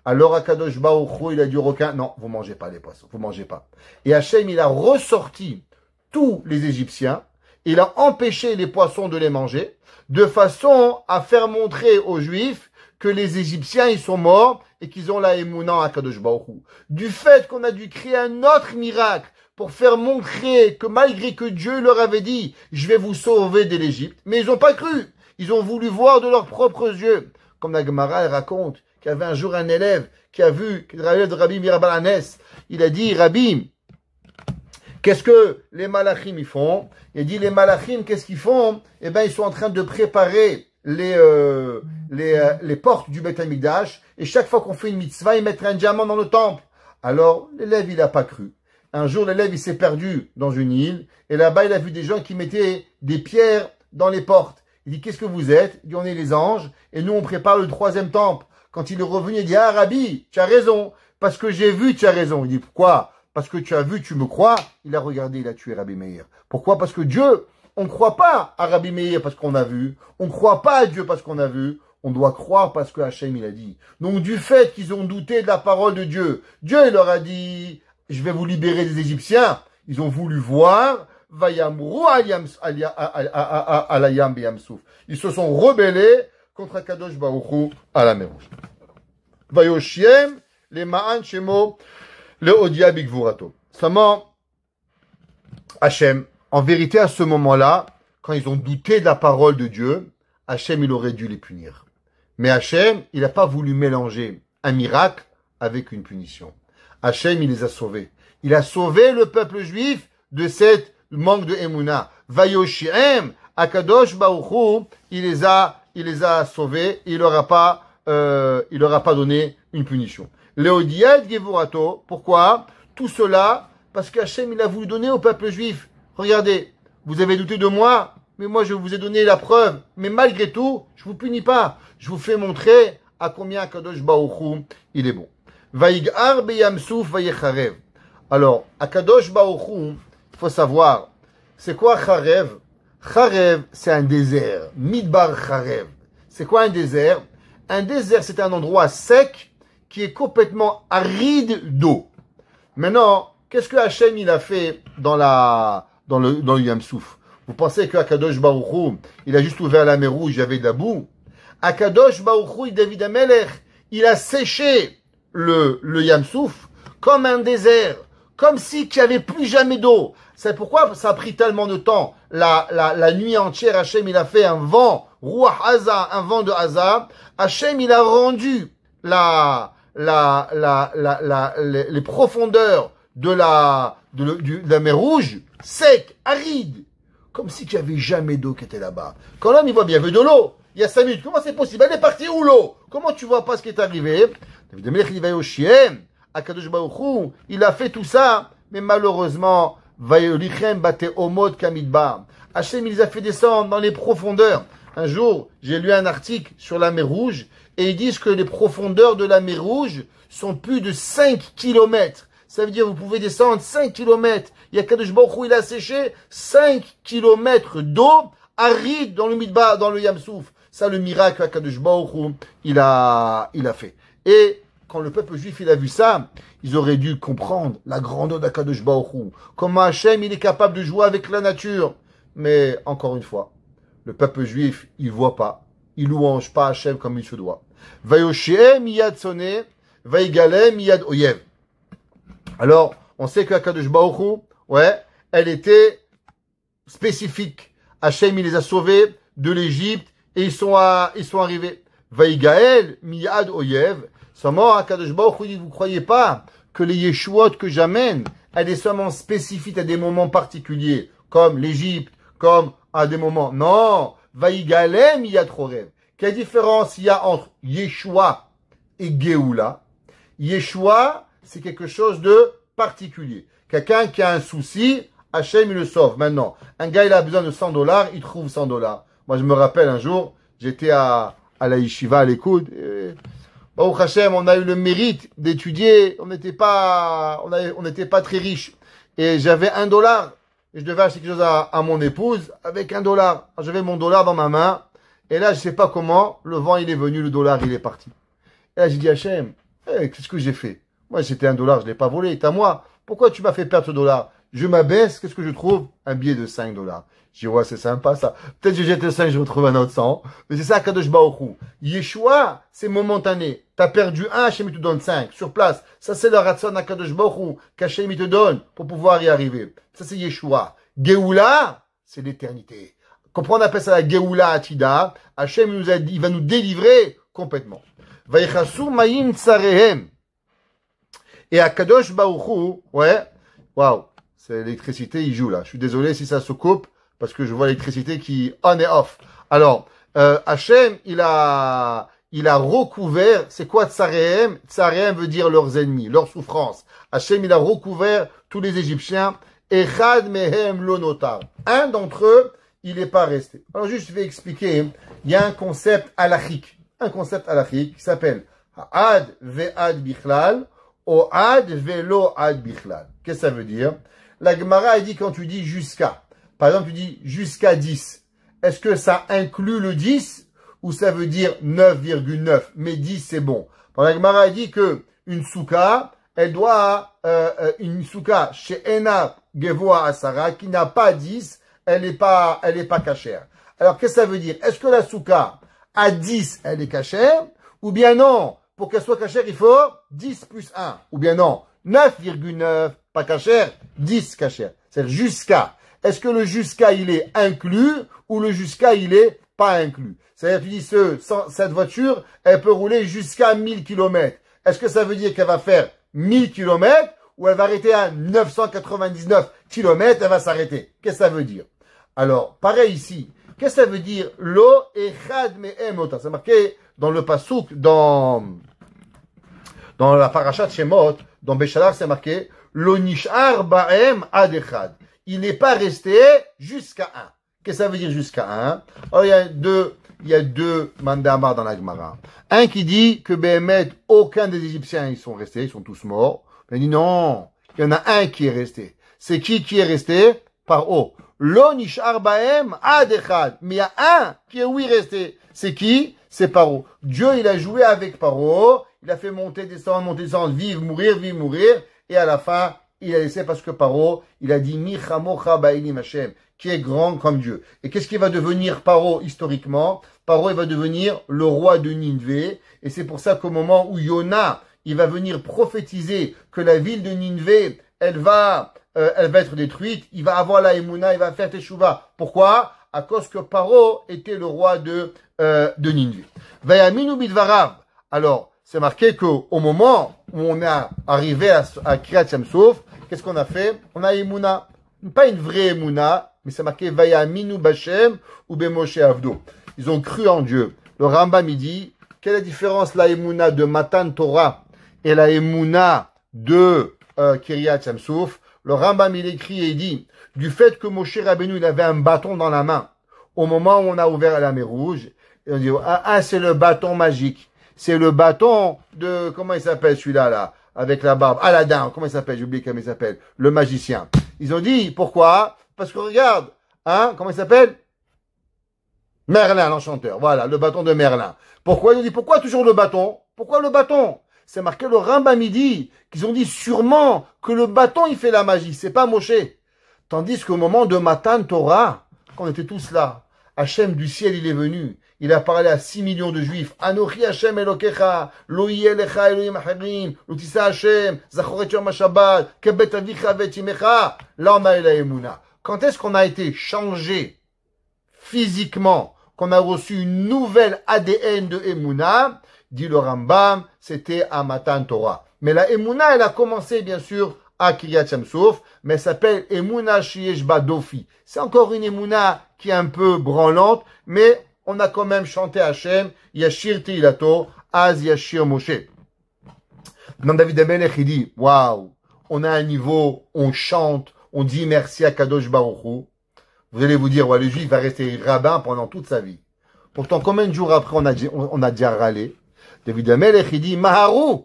Alors Akadosh Baruch Hu, il a dit au requin, non, vous mangez pas les poissons, vous mangez pas. Et Hachem, il a ressorti tous les Égyptiens, il a empêché les poissons de les manger, de façon à faire montrer aux Juifs que les Égyptiens, ils sont morts et qu'ils ont la émouna à Akadosh Baruch Hu. Du fait qu'on a dû créer un autre miracle pour faire montrer que malgré que Dieu leur avait dit, je vais vous sauver de l'Égypte, mais ils n'ont pas cru. Ils ont voulu voir de leurs propres yeux. Comme la Gemara, elle raconte qu'il y avait un jour un élève qui a vu l'élève de Rabbi Mirabalanes. Il a dit, Rabbi, qu'est-ce que les malachim ils font? Il a dit, les malachim, qu'est-ce qu'ils font? Eh ben, ils sont en train de préparer les portes du Beth Amikdash. Et chaque fois qu'on fait une mitzvah, ils mettent un diamant dans le temple. Alors, l'élève, il n'a pas cru. Un jour, l'élève, il s'est perdu dans une île. Et là-bas, il a vu des gens qui mettaient des pierres dans les portes. Il dit, qu'est-ce que vous êtes? Il dit, on est les anges. Et nous, on prépare le 3e temple. Quand il est revenu, il dit, ah, Rabbi, tu as raison. Parce que j'ai vu, tu as raison. Il dit, pourquoi? Parce que tu as vu, tu me crois. Il a regardé, il a tué Rabbi Meir. Pourquoi? Parce que Dieu, on ne croit pas à Rabbi Meir parce qu'on a vu. On ne croit pas à Dieu parce qu'on a vu. On doit croire parce que Hachem, il a dit. Donc, du fait qu'ils ont douté de la parole de Dieu, Dieu, il leur a dit, je vais vous libérer des Égyptiens. Ils ont voulu voir, vayamru alayam beyamsouf. Ils se sont rebellés contre Akadosh Baruch Hu à la mer Rouge. Vayoshem les ma'an shemo le odia bigvurato. Seulement, Hachem, en vérité, à ce moment-là, quand ils ont douté de la parole de Dieu, Hachem, il aurait dû les punir. Mais Hachem, il n'a pas voulu mélanger un miracle avec une punition. Hachem, il les a sauvés. Il a sauvé le peuple juif de cette manque de Emouna. Vayoshem, Akadosh Baruch Hu, il les a sauvés. Il leur a pas donné une punition. Léodiad Gevurato, pourquoi? Tout cela, parce qu'Hachem, il a voulu donner au peuple juif. Regardez, vous avez douté de moi, mais moi je vous ai donné la preuve. Mais malgré tout, je vous punis pas. Je vous fais montrer à combien Akadosh Baruch Hu, il est bon. Vaïgar beyamsouf vayecharev. Alors, Akadosh Baruch Hu, il faut savoir, c'est quoi Charev? Charev, c'est un désert. Midbar Charev. C'est quoi un désert? Un désert, c'est un endroit sec qui est complètement aride d'eau. Maintenant, qu'est-ce que Hachem il a fait dans le Yam Souf? Vous pensez que Akadosh Baruch Hu, il a juste ouvert la mer Rouge, il y avait de la boue? Akadosh Baruch Hu, David Amelech, il a séché le Yam Souf comme un désert, comme si qu'il n'y avait plus jamais d'eau. C'est pourquoi ça a pris tellement de temps. La nuit entière, Hachem il a fait un vent, Ruach Haza, un vent de Haza. Hachem il a rendu les profondeurs de la mer Rouge sec, aride, comme si il n'y avait jamais d'eau qui était là-bas. Quand l'homme il voit bien, il y avait de l'eau. Il y a 5 minutes. Comment c'est possible? Elle est partie où l'eau? Comment tu vois pas ce qui est arrivé? David Amelech il va au Shiem. Akadosh Baruch Hu, il a fait tout ça, mais malheureusement, Vayolichem bate omod kamidba. Hachem il les a fait descendre dans les profondeurs. Un jour, j'ai lu un article sur la mer Rouge et ils disent que les profondeurs de la mer Rouge sont plus de 5 kilomètres. Ça veut dire que vous pouvez descendre 5 kilomètres. Il y a Kadosh Baruch Hu, il a séché 5 kilomètres d'eau aride dans le Midbar, dans le Yam Souf. Ça, le miracle à Kadosh Baruch Hu, il a fait. Et quand le peuple juif il a vu ça, ils auraient dû comprendre la grandeur d'Akadosh Baruch Hu. Comment Hachem il est capable de jouer avec la nature. Mais encore une fois, le peuple juif, il voit pas, il louange pas Hachem comme il se doit. Vayoshem miyad sonné, vaygale miyad oyev. Alors, on sait que Akadosh Baruch Hu, ouais, elle était spécifique. Hachem il les a sauvés de l'Égypte et ils sont arrivés. Vaygael miyad oyev. Seulement, Akadosh Baruch Hu dit, vous croyez pas que les Yeshuot que j'amène, elle est seulement spécifique à des moments particuliers, comme l'Égypte, comme à des moments. Non, Vaïgalem Yad Chorev. Quelle différence il y a entre Yeshua et Géoula? Yeshua, c'est quelque chose de particulier. Quelqu'un qui a un souci, Hachem il le sauve. Maintenant, un gars il a besoin de $100, il trouve $100. Moi je me rappelle un jour, j'étais à la yeshiva à l'écoute. Baruch Hashem, on a eu le mérite d'étudier, on n'était pas très riches. Et j'avais $1. Et je devais acheter quelque chose à mon épouse avec $1. J'avais mon dollar dans ma main. Et là, je sais pas comment, le vent il est venu, le dollar il est parti. Et là, j'ai dit Hachem, qu'est-ce que j'ai fait? Moi, c'était $1, je l'ai pas volé, c'est à moi. Pourquoi tu m'as fait perdre ce dollar? Je m'abaisse, qu'est-ce que je trouve? Un billet de $5. Je dis, ouais, c'est sympa, ça. Peut-être que je jette le 5, je retrouve un autre 100. Mais c'est ça, Kadosh Baruch Hu. Yeshua, c'est momentané. T'as perdu un, Hachem, il te donne 5. Sur place. Ça, c'est le ratson à Kadosh Baruch Hu, qu'Hachem, il te donne pour pouvoir y arriver. Ça, c'est Yeshua. Géoula, c'est l'éternité. Comprends, on appelle ça la Géoula Atida. Hachem, il nous a dit, il va nous délivrer complètement. Vaïchasu mayim tsarehem. Et à Kadosh Baruch Hu, ouais, waouh. C'est l'électricité, il joue là. Je suis désolé si ça se coupe, parce que je vois l'électricité qui on et off. Alors, Hachem, il a recouvert, c'est quoi Tsarehem? Tsarehem veut dire leurs ennemis, leurs souffrances. Hachem, il a recouvert tous les Égyptiens. Echad mehem lo notar. Un d'entre eux, il n'est pas resté. Alors, juste, je vais expliquer. Il y a un concept halachique. Un concept halachique qui s'appelle Ha'ad ve'ad bichlal, ou Had ve'lo ad bichlal. Qu'est-ce que ça veut dire? La Gemara a dit quand tu dis jusqu'à. Par exemple, tu dis jusqu'à 10. Est-ce que ça inclut le 10 ou ça veut dire 9,9? Mais 10, c'est bon. La Gemara a dit que une souka, elle doit, une souka chez Ena Gevoa Asara, qui n'a pas 10, elle est pas cachère. Alors, qu'est-ce que ça veut dire? Est-ce que la souka à 10, elle est cachère? Ou bien non? Pour qu'elle soit cachère, il faut 10 plus 1. Ou bien non? 9,9, pas cachère, 10 cachère. C'est-à-dire jusqu'à. Est-ce que le jusqu'à, il est inclus, ou le jusqu'à, il est pas inclus? C'est-à-dire, tu dis, cette voiture, elle peut rouler jusqu'à 1000 km. Est-ce que ça veut dire qu'elle va faire 1000 km, ou elle va arrêter à 999 km, elle va s'arrêter? Qu'est-ce que ça veut dire? Alors, pareil ici. Qu'est-ce que ça ve'eut dire? Lo echad me'em ota. C'est marqué dans le pasouk, dans la parashat Shemot, dans Béchalar, c'est marqué Lo nishar ba'em ad echad. Il n'est pas resté jusqu'à 1. Qu'est-ce que ça veut dire jusqu'à 1? Alors, il y a deux mandamar dans la Gemara. Un qui dit que Béhémet, aucun des Égyptiens, ils sont restés, ils sont tous morts. Il dit non, il y en a un qui est resté. C'est qui est resté? Paro. Lo nishar ba'em ad echad. Mais il y a un qui est oui resté. C'est qui? C'est Paro. Dieu, il a joué avec Paro. Il a fait monter, descendre, vivre, mourir. Et à la fin, il a laissé parce que Paro, il a dit Mi chamocha ba'ilim Hashem, qui est grand comme Dieu. Et qu'est-ce qui va devenir Paro historiquement? Paro, il va devenir le roi de Nineveh. Et c'est pour ça qu'au moment où Yona, il va venir prophétiser que la ville de Nineveh, elle va être détruite, il va avoir la Emouna, il va faire Teshuvah. Pourquoi? À cause que Paro était le roi de Nineveh. Vayaminu bidvarav. Alors, c'est marqué qu'au moment où on est arrivé à Kiryat Yamsouf, qu'est-ce qu'on a fait? On a Emouna. Pas une vraie Emouna, mais c'est marqué Vayaminu Bashem ou Bemoshe Avdo. Ils ont cru en Dieu. Le Rambam, il dit, quelle est la différence la Emouna de Matan Torah et la Emouna de Kiryat Yamsouf? Le Rambam, il écrit et il dit, du fait que Moshe Rabbeinu, il avait un bâton dans la main, au moment où on a ouvert la mer Rouge, et on dit, c'est le bâton magique. C'est le bâton de, comment il s'appelle celui-là, là, avec la barbe? Aladdin, comment il s'appelle? J'ai oublié comment il s'appelle. Le magicien. Ils ont dit, pourquoi? Parce que regarde, comment il s'appelle? Merlin, l'enchanteur. Voilà, le bâton de Merlin. Pourquoi? Ils ont dit, pourquoi toujours le bâton? Pourquoi le bâton? C'est marqué le Rambam midi, qu'ils ont dit sûrement que le bâton, il fait la magie. C'est pas Moshe. Tandis qu'au moment de Matan Torah, quand on était tous là, Hachem du ciel, il est venu. Il a parlé à 6 millions de juifs. Anochi Hachem Elokecha, lo yeh lecha Elohim acherim, lo tisa Hachem, zachor et yom HaShabbat, kebet avicha vet imecha. Là, on a eu la Emouna. Quand est-ce qu'on a été changé physiquement, qu'on a reçu une nouvelle ADN de Emouna? Dit le Rambam, c'était à Matan Torah. Mais la Emouna, elle a commencé, bien sûr, à Kiryat Yamsouf, mais elle s'appelle Emouna Sheyesh Ba Dofi. C'est encore une Emouna qui est un peu branlante, mais on a quand même chanté Hachem, Yashir Teilato, Az Yashir Moshe. Dans David Amelech, il dit, waouh, on a un niveau, on chante, on dit merci à Kadosh Baruch Hu. Vous allez vous dire, ouais, le juif va rester rabbin pendant toute sa vie. Pourtant, combien de jours après on a déjà râlé? David Amelech, il dit, Maharu,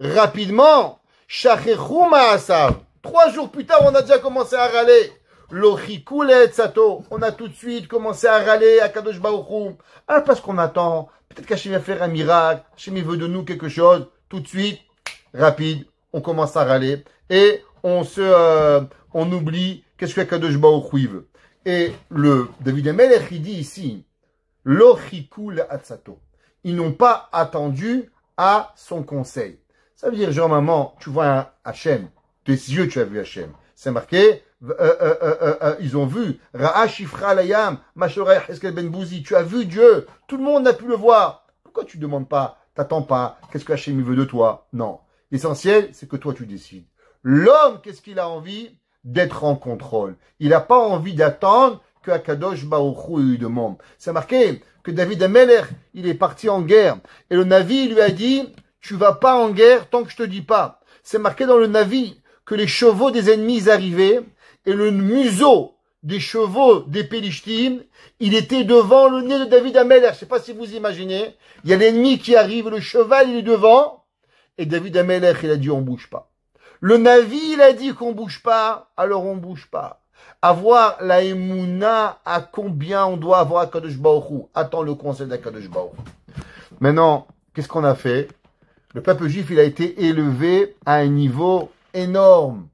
rapidement, Shachechu Ma'asav. 3 jours plus tard, on a déjà commencé à râler. Lochikulet Sato. On a tout de suite commencé à râler à Kadosh Baruch Hu. Parce qu'on attend. Peut-être qu'Hachem va faire un miracle. Hachem veut de nous quelque chose. Tout de suite, rapide, on commence à râler. Et on oublie qu'est-ce que Kadosh Baruch Hu veut. Et le David Amelech, il dit ici, Lochikul Atsato. Ils n'ont pas attendu à son conseil. Ça veut dire, genre, maman, tu vois un Hachem. Tes yeux, tu as vu Hachem. C'est marqué, ils ont vu. Ra'a Shifra Layam, Mashoreh Eskel Ben Bouzi. Tu as vu Dieu. Tout le monde n'a pu le voir. Pourquoi tu ne demandes pas, t'attends pas, qu'est-ce que Hachem veut de toi? Non. L'essentiel, c'est que toi, tu décides. L'homme, qu'est-ce qu'il a envie? D'être en contrôle. Il n'a pas envie d'attendre que Akadosh Baruch Hu lui demande. C'est marqué que David Amelech, il est parti en guerre. Et le Navi lui a dit, tu vas pas en guerre tant que je te dis pas. C'est marqué dans le Navi que les chevaux des ennemis arrivaient et le museau des chevaux des Pélishtim, il était devant le nez de David Amelech. Je sais pas si vous imaginez. Il y a l'ennemi qui arrive, le cheval, il est devant. Et David Amelech, il a dit, on bouge pas. Le Navi, il a dit qu'on bouge pas, alors on bouge pas. Avoir la Emouna, à combien on doit avoir à Kadosh Baruch Hu? Attends le conseil d'Akadosh Baruch Hu. Maintenant, qu'est-ce qu'on a fait? Le peuple juif, il a été élevé à un niveau énorme.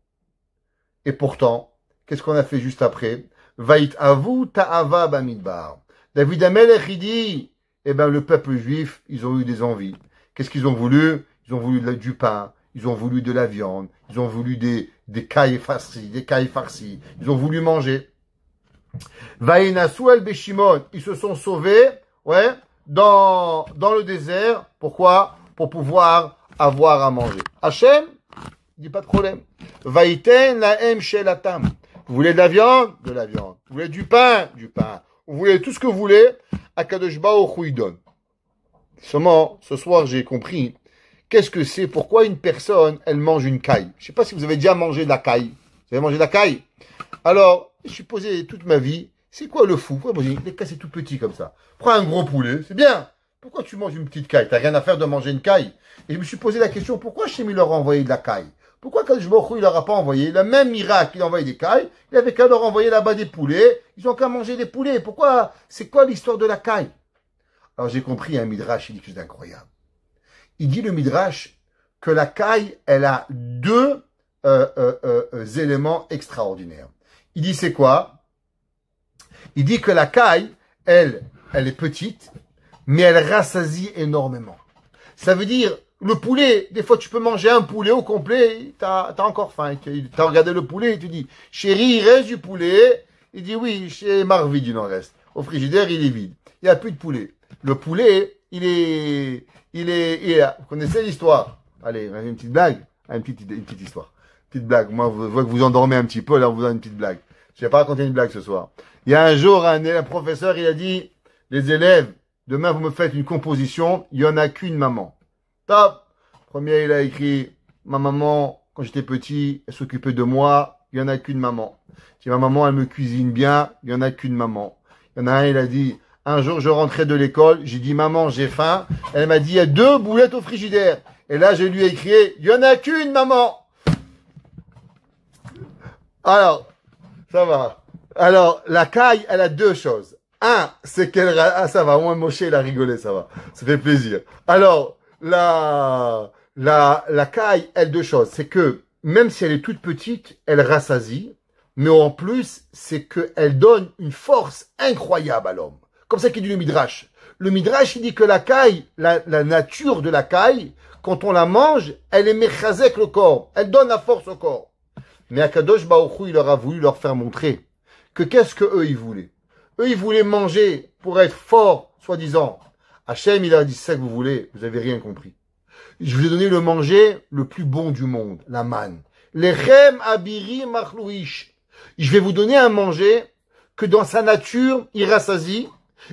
Et pourtant, qu'est-ce qu'on a fait juste après? Vait avu ta'ava bamidbar. David Amelech, il dit, le peuple juif, ils ont eu des envies. Qu'est-ce qu'ils ont voulu? Ils ont voulu du pain, ils ont voulu de la viande, ils ont voulu des cailles farcies, ils ont voulu manger. Vaïnasu el Beshimon, ils se sont sauvés, dans le désert. Pourquoi? Pour pouvoir avoir à manger. Hachem, il dit pas de problème. Vaïten laem shelatam. Vous voulez de la viande? De la viande. Vous voulez du pain? Du pain. Vous voulez tout ce que vous voulez? Akadosh Baruch Hu, il donne. Seulement, ce soir, j'ai compris qu'est-ce que c'est, pourquoi une personne, elle mange une caille. Je sais pas si vous avez déjà mangé de la caille. Vous avez mangé de la caille? Alors, je suis posé toute ma vie, c'est quoi le fou? Pourquoi manger les cailles, c'est tout petit comme ça? Prends un gros poulet, c'est bien. Pourquoi tu manges une petite caille? T'as rien à faire de manger une caille. Et je me suis posé la question, pourquoi Hachem leur a envoyé de la caille? Pourquoi Kadosh Baruch Hu, il leur a pas envoyé le même miracle, il a envoyé des cailles, il avait qu'à leur envoyer là-bas des poulets, ils ont qu'à manger des poulets. Pourquoi? C'est quoi l'histoire de la caille? Alors j'ai compris, un midrash, il dit quelque chose d'incroyable. Il dit le midrash que la caille, elle a deux éléments extraordinaires. Il dit c'est quoi? Il dit que la caille, elle est petite, mais elle rassasie énormément. Ça veut dire, le poulet, des fois tu peux manger un poulet au complet, t'as encore faim. T'as regardé le poulet et tu dis, chérie, il reste du poulet. Il dit oui, chez Marvide, il en reste. Au frigidaire, il est vide. Il n'y a plus de poulet. Le poulet, il est là. Vous connaissez l'histoire? Allez, une petite blague. Une petite histoire. Petite blague. Moi, je vois que vous endormez un petit peu, là, on vous donne une petite blague. Je vais pas raconter une blague ce soir. Il y a un jour, un professeur, il a dit, les élèves, demain, vous me faites une composition, il n'y en a qu'une maman. Top. Premier, il a écrit, ma maman, quand j'étais petit, elle s'occupait de moi, il n'y en a qu'une maman. Si ma maman, elle me cuisine bien, il n'y en a qu'une maman. Il y en a un, il a dit, un jour, je rentrais de l'école, j'ai dit, maman, j'ai faim. Elle m'a dit, il y a 2 boulettes au frigidaire. Et là, je lui ai écrit, il n'y en a qu'une, maman. Alors, ça va. Alors, la caille, elle a 2 choses. Un, c'est qu'elle... Ah, ça va, au moins Moshe, il a rigolé, ça va. Ça fait plaisir. Alors, la caille, elle, 2 choses. C'est que, même si elle est toute petite, elle rassasie. Mais en plus, c'est qu'elle donne une force incroyable à l'homme. Comme ça qu'il dit le Midrash. Le Midrash, il dit que la caille, la nature de la caille, quand on la mange, elle est mechazek le corps. Elle donne la force au corps. Mais Akadosh Baruch Hu, il leur a voulu leur faire montrer que qu'est-ce que eux ils voulaient. Eux, ils voulaient manger pour être forts, soi-disant. Hachem, il a dit, c'est ça que vous voulez, vous avez rien compris. Je vous ai donné le manger le plus bon du monde, la manne. Lechem abiri machlouish. Je vais vous donner un manger que dans sa nature, il rassasie,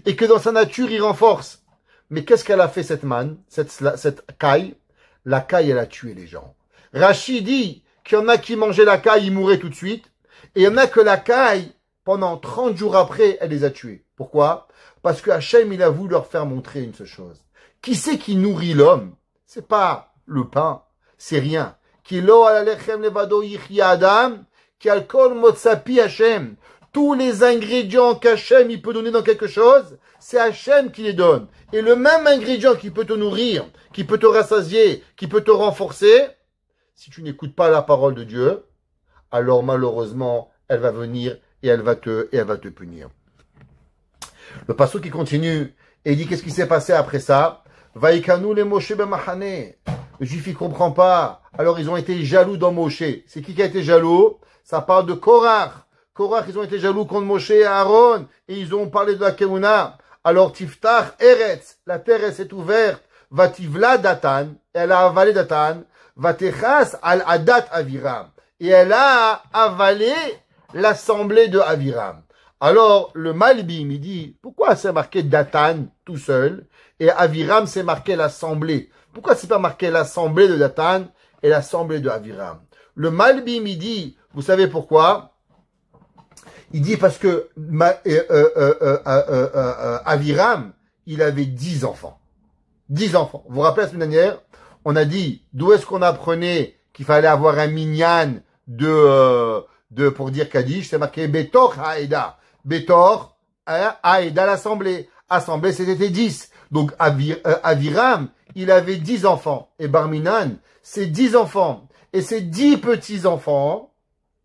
et que dans sa nature, il renforce. Mais qu'est-ce qu'elle a fait, cette manne, cette caille? La caille, elle a tué les gens. Rachid dit qu'il y en a qui mangeaient la caille, ils mouraient tout de suite. Et il y en a que la caille, pendant 30 jours après, elle les a tués. Pourquoi? Parce que Hachem, il a voulu leur faire montrer une seule chose. Qui c'est qui nourrit l'homme? C'est pas le pain, c'est rien. Ki lo ala lechem levado yichya adam, ki al kol motzapi Hachem. Tous les ingrédients qu'Hachem il peut donner dans quelque chose, c'est Hachem qui les donne. Et le même ingrédient qui peut te nourrir, qui peut te rassasier, qui peut te renforcer, si tu n'écoutes pas la parole de Dieu, alors malheureusement, elle va venir et elle va te punir. Le pasteur qui continue et dit qu'est-ce qui s'est passé après ça? Vaikanu les Moshe b'machane. Le juif il comprend pas. Alors ils ont été jaloux dans Moshe. C'est qui a été jaloux? Ça parle de Korach. Korach, ils ont été jaloux contre Moshe et Aaron et ils ont parlé de la Keuna. Alors Tiftach Eretz, la terre s'est ouverte. Vativla Datan, elle a avalé Datan. Vatechas al Adat Aviram. Et elle a avalé l'assemblée de Aviram. Alors, le Malbim, il dit, pourquoi c'est marqué Datan tout seul, et Aviram, c'est marqué l'assemblée? Pourquoi c'est pas marqué l'assemblée de Datan et l'assemblée de Aviram? Le Malbim, il dit, vous savez pourquoi? Il dit parce que Aviram, il avait 10 enfants. 10 enfants. Vous vous rappelez la semaine dernière, on a dit, d'où est-ce qu'on apprenait qu'il fallait avoir un minyan pour dire Kaddish? C'est marqué Betor Haïda. Betor, Haïda, l'assemblée. Assemblée, c'était 10. Donc Aviram, il avait 10 enfants. Et Barminan, ses 10 enfants et ses 10 petits-enfants,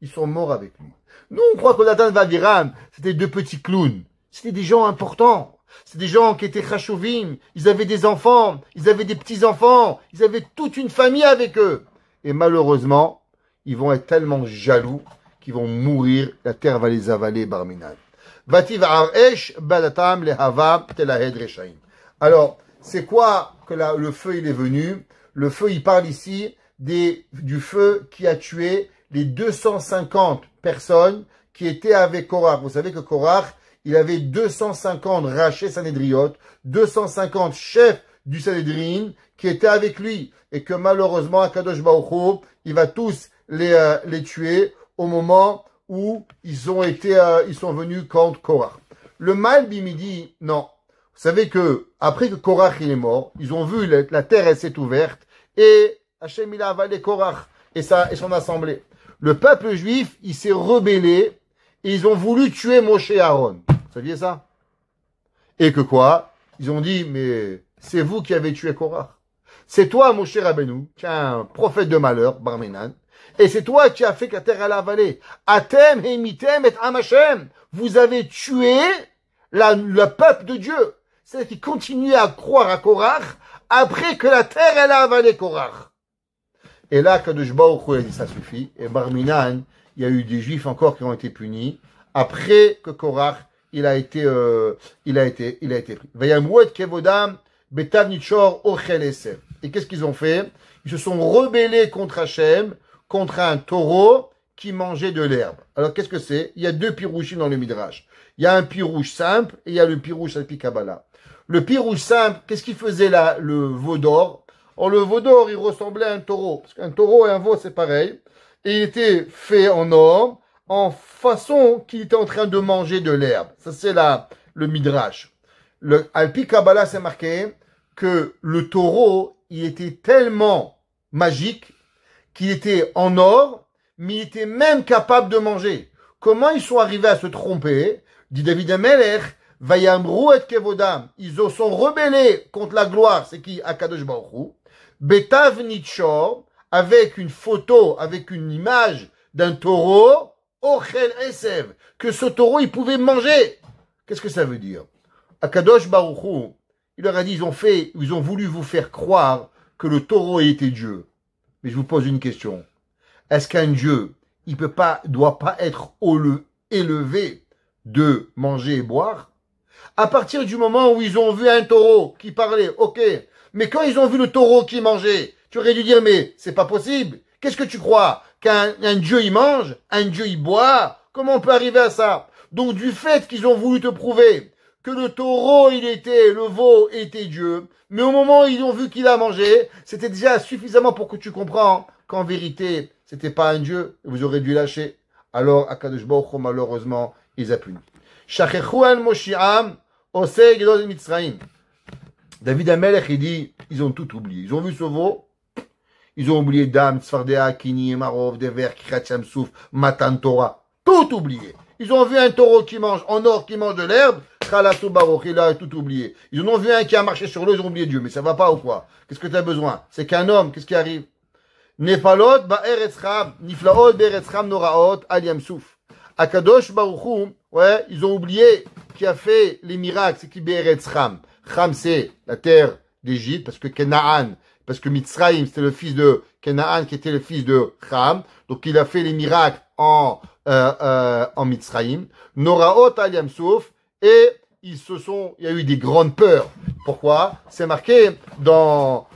ils sont morts avec lui. Nous, on croit que Nathan et Aviram, c'était 2 petits clowns. C'était des gens importants. C'est des gens qui étaient chashouvim. Ils avaient des enfants, ils avaient des petits-enfants, ils avaient toute une famille avec eux. Et malheureusement, ils vont être tellement jaloux qu'ils vont mourir. La terre va les avaler, Barminan. Alors, c'est quoi que le feu il est venu? Le feu, il parle ici du feu qui a tué les 250 personnes qui étaient avec Korach. Vous savez que Korach, il avait 250 rachés Sanhédriot, 250 chefs du Sanhédrin qui étaient avec lui. Et que malheureusement, Akadosh Baruch Hu, il va tous les tuer au moment où ils sont venus contre Korach. Le mal bimidi, non. Vous savez que, après que Korach il est mort, ils ont vu la terre, elle s'est ouverte, et Hachem il a avalé Korach et son assemblée. Le peuple juif, il s'est rebellé, et ils ont voulu tuer Moshe et Aaron. Vous saviez ça? Et que quoi? Ils ont dit, mais c'est vous qui avez tué Korach. C'est toi, Moshe Rabbeinu, qui est un prophète de malheur, Barmenan. Et c'est toi qui as fait que la terre elle a avalé. Atem hemitem et amachem. Vous avez tué le peuple de Dieu. C'est-à-dire qu'ils continuaient à croire à Korach après que la terre elle a avalé Korach. Et là, Kadosh Baruch Hu a dit ça suffit. Et Barminan, il y a eu des juifs encore qui ont été punis après que Korach il a été pris. Vayamruet kevodam betav nichor ochel esev. Et qu'est-ce qu'ils ont fait? Ils se sont rebellés contre Hachem, contre un taureau qui mangeait de l'herbe. Alors qu'est-ce que c'est? Il y a 2 pirouchim dans le Midrash. Il y a un pirouche simple et il y a le pirouche alpi Kabbalah. Le pirouche simple, qu'est-ce qu'il faisait là, le veau d'or? Or, le veau d'or, il ressemblait à un taureau. Parce qu'un taureau et un veau, c'est pareil. Et il était fait en or, en façon qu'il était en train de manger de l'herbe. Ça, c'est le Midrash. Le alpi Kabbalah, c'est marqué que le taureau, il était tellement magique qu'il était en or, mais il était même capable de manger. Comment ils sont arrivés à se tromper? Dit David Amelech, Vayamru et kevodam. Ils se sont rebellés contre la gloire, c'est qui? Akadosh Baruch Hu. Betav Nitchor, avec une photo, avec une image d'un taureau, Ochel Esev, que ce taureau, il pouvait manger. Qu'est-ce que ça veut dire? Akadosh Baruch Hu, il leur a dit, ils ont voulu vous faire croire que le taureau était Dieu. Mais je vous pose une question. Est-ce qu'un Dieu, doit pas être élevé de manger et boire? À partir du moment où ils ont vu un taureau qui parlait, ok. Mais quand ils ont vu le taureau qui mangeait, tu aurais dû dire, mais c'est pas possible. Qu'est-ce que tu crois? Qu'un Dieu il mange? Un Dieu il boit? Comment on peut arriver à ça? Donc du fait qu'ils ont voulu te prouver que le taureau le veau était Dieu, mais au moment où ils ont vu qu'il a mangé, c'était déjà suffisamment pour que tu comprends qu'en vérité, c'était pas un Dieu, et vous aurez dû lâcher. Alors, Akadosh Baruch Hu, malheureusement, ils a puni. Shachechu al Moshi'am, osei gedol Mitzrayim. David Amelech, il dit, ils ont tout oublié. Ils ont vu ce veau, ils ont oublié Dam, Tzfardea, Kini, Marov, Dever, Kirat Shamsouf, Matan Torah. Tout oublié. Ils ont vu un taureau qui mange en or, qui mange de l'herbe, Khalasu Baruch, il a tout oublié. Ils en ont vu un qui a marché sur l'eau, ils ont oublié Dieu. Mais ça va pas ou quoi? Qu'est-ce que tu as besoin? C'est qu'un homme, qu'est-ce qui arrive? Nefalot ba'eretzcham, niflaot be'eretzcham noraot al yamsouf. Akadosh Baruch Hu, ouais, ils ont oublié qui a fait les miracles, c'est qui be'eretzcham. Cham, c'est la terre d'Égypte, parce que Mitzrayim, c'était le fils de Kenaan, qui était le fils de Cham. Donc, il a fait les miracles en Mitzrayim. Noraot al yamsouf, et il y a eu des grandes peurs. Pourquoi? C'est marqué au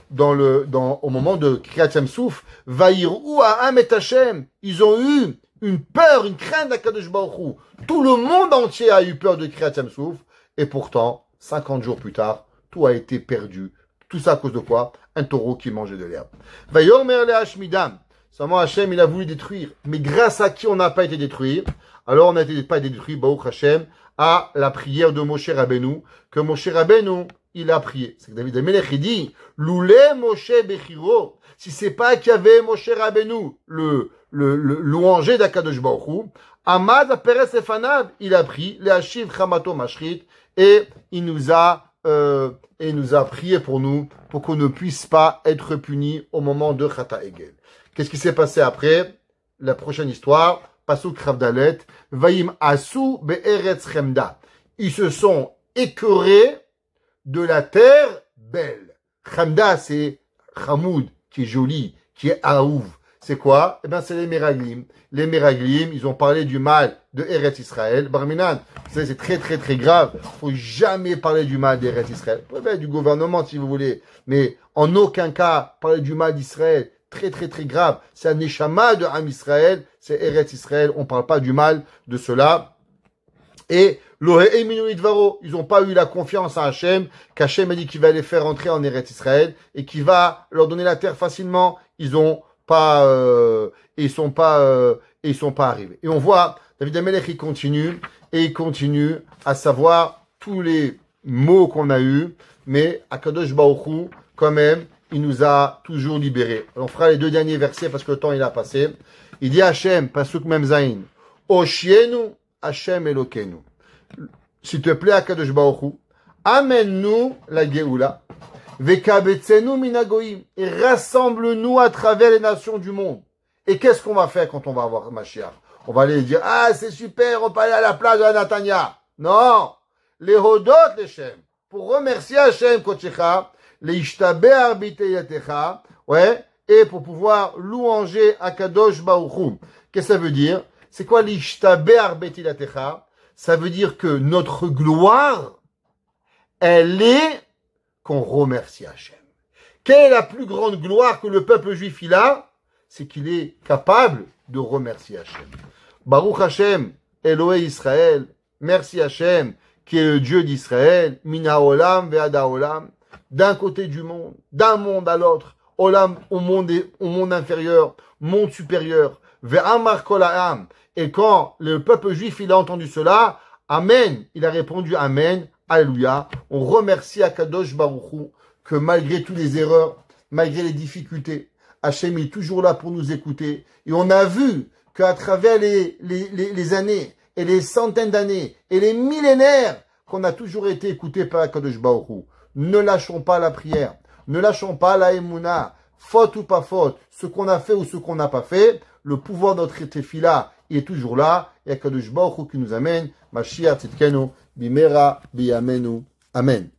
moment de Kriyat Yamsouf, Vaïrou Ha'am et Hashem. Ils ont eu une peur, une crainte d'Akadosh Baruch Hu. Tout le monde entier a eu peur de Kriyat Yamsouf. Et pourtant, 50 jours plus tard, tout a été perdu. Tout ça à cause de quoi? Un taureau qui mangeait de l'herbe. Vayomer le Hashmidam. Seulement Hashem, il a voulu détruire. Mais grâce à qui on n'a pas été détruit? Alors on n'a pas été détruit, Baruch Hashem, à la prière de Moshe Rabbeinu, que Moshe Rabbeinu, il a prié. C'est que David Amelech, il dit, Loulé Moshe Bechiro, si c'est pas qu'il y avait Moshe Rabbeinu, le louanger d'Akadosh Baruch Hu, Amad Peres Efanav, il a pris, le Hashiv Chamato Mashrit, et il nous a et il nous a prié pour nous, pour qu'on ne puisse pas être punis au moment de Chata Egel. Qu'est-ce qui s'est passé après? La prochaine histoire, Pasuk Ravdalet, Vaim Asu Be'eretz Chemda. Ils se sont écœurés de la terre belle. Chemda, c'est Hamoud, qui est joli, qui est Aouv. C'est quoi? Eh bien, c'est les Meraglim. Les Meraglim, ils ont parlé du mal de Eretz Israël. Barminan, c'est très très très grave. Faut jamais parler du mal d'Eretz Israël. Vous pouvez du gouvernement si vous voulez, mais en aucun cas parler du mal d'Israël. Très très très grave. C'est un neshama de Am Israël, c'est Eretz Israël. On parle pas du mal de cela. Et ils n'ont pas eu la confiance en Hachem, qu'Hachem a dit qu'il va les faire rentrer en Eretz Israël et qu'il va leur donner la terre facilement. Ils sont pas arrivés. Et on voit, David Amelech, il continue à savoir tous les mots qu'on a eus, mais Akadosh Baruch Hu, quand même, il nous a toujours libérés. On fera les 2 derniers versets parce que le temps il a passé. Il dit Hachem, Pasuk Memzaïn, Oshienu, Hachem Elokeinu. S'il te plaît, Akadosh Baruch Hu, amène-nous la Géoula. Vekabetzenu minagoim, et rassemble-nous à travers les nations du monde. Et qu'est-ce qu'on va faire quand on va avoir Mashiach? On va aller dire, ah, c'est super, on peut aller à la plage de la Natania. Non! Les Hodot, les Shem. Pour remercier Hachem, Kochecha, les Ishtabe Arbiteyatecha, ouais, et pour pouvoir louanger Akadosh Baruch Hu. Qu'est-ce que ça veut dire? C'est quoi l'Ishtabe Arbiteyatecha? Ça veut dire que notre gloire, elle est qu'on remercie Hachem. Quelle est la plus grande gloire que le peuple juif il a? C'est qu'il est capable de remercier Hachem. Baruch Hachem, Elohé Israël, merci Hachem, qui est le Dieu d'Israël, Mina Olam Ve'ada Olam, d'un côté du monde, d'un monde à l'autre, Olam au monde inférieur, monde supérieur, Ve'amar Kol Ha'am. Et quand le peuple juif il a entendu cela, Amen, il a répondu Amen, Alléluia. On remercie Akadosh Baruch Hu que malgré toutes les erreurs, malgré les difficultés, Hachem est toujours là pour nous écouter. Et on a vu qu'à travers les années, et les centaines d'années, et les millénaires, qu'on a toujours été écoutés par Akadosh Baruch Hu. Ne lâchons pas la prière. Ne lâchons pas la émouna. Faute ou pas faute, ce qu'on a fait ou ce qu'on n'a pas fait, le pouvoir de notre tefila est toujours là. Et Akadosh Baruch Hu qui nous amène, Mashiach Tzidkenu, Bimera, Biyamenu. Amen.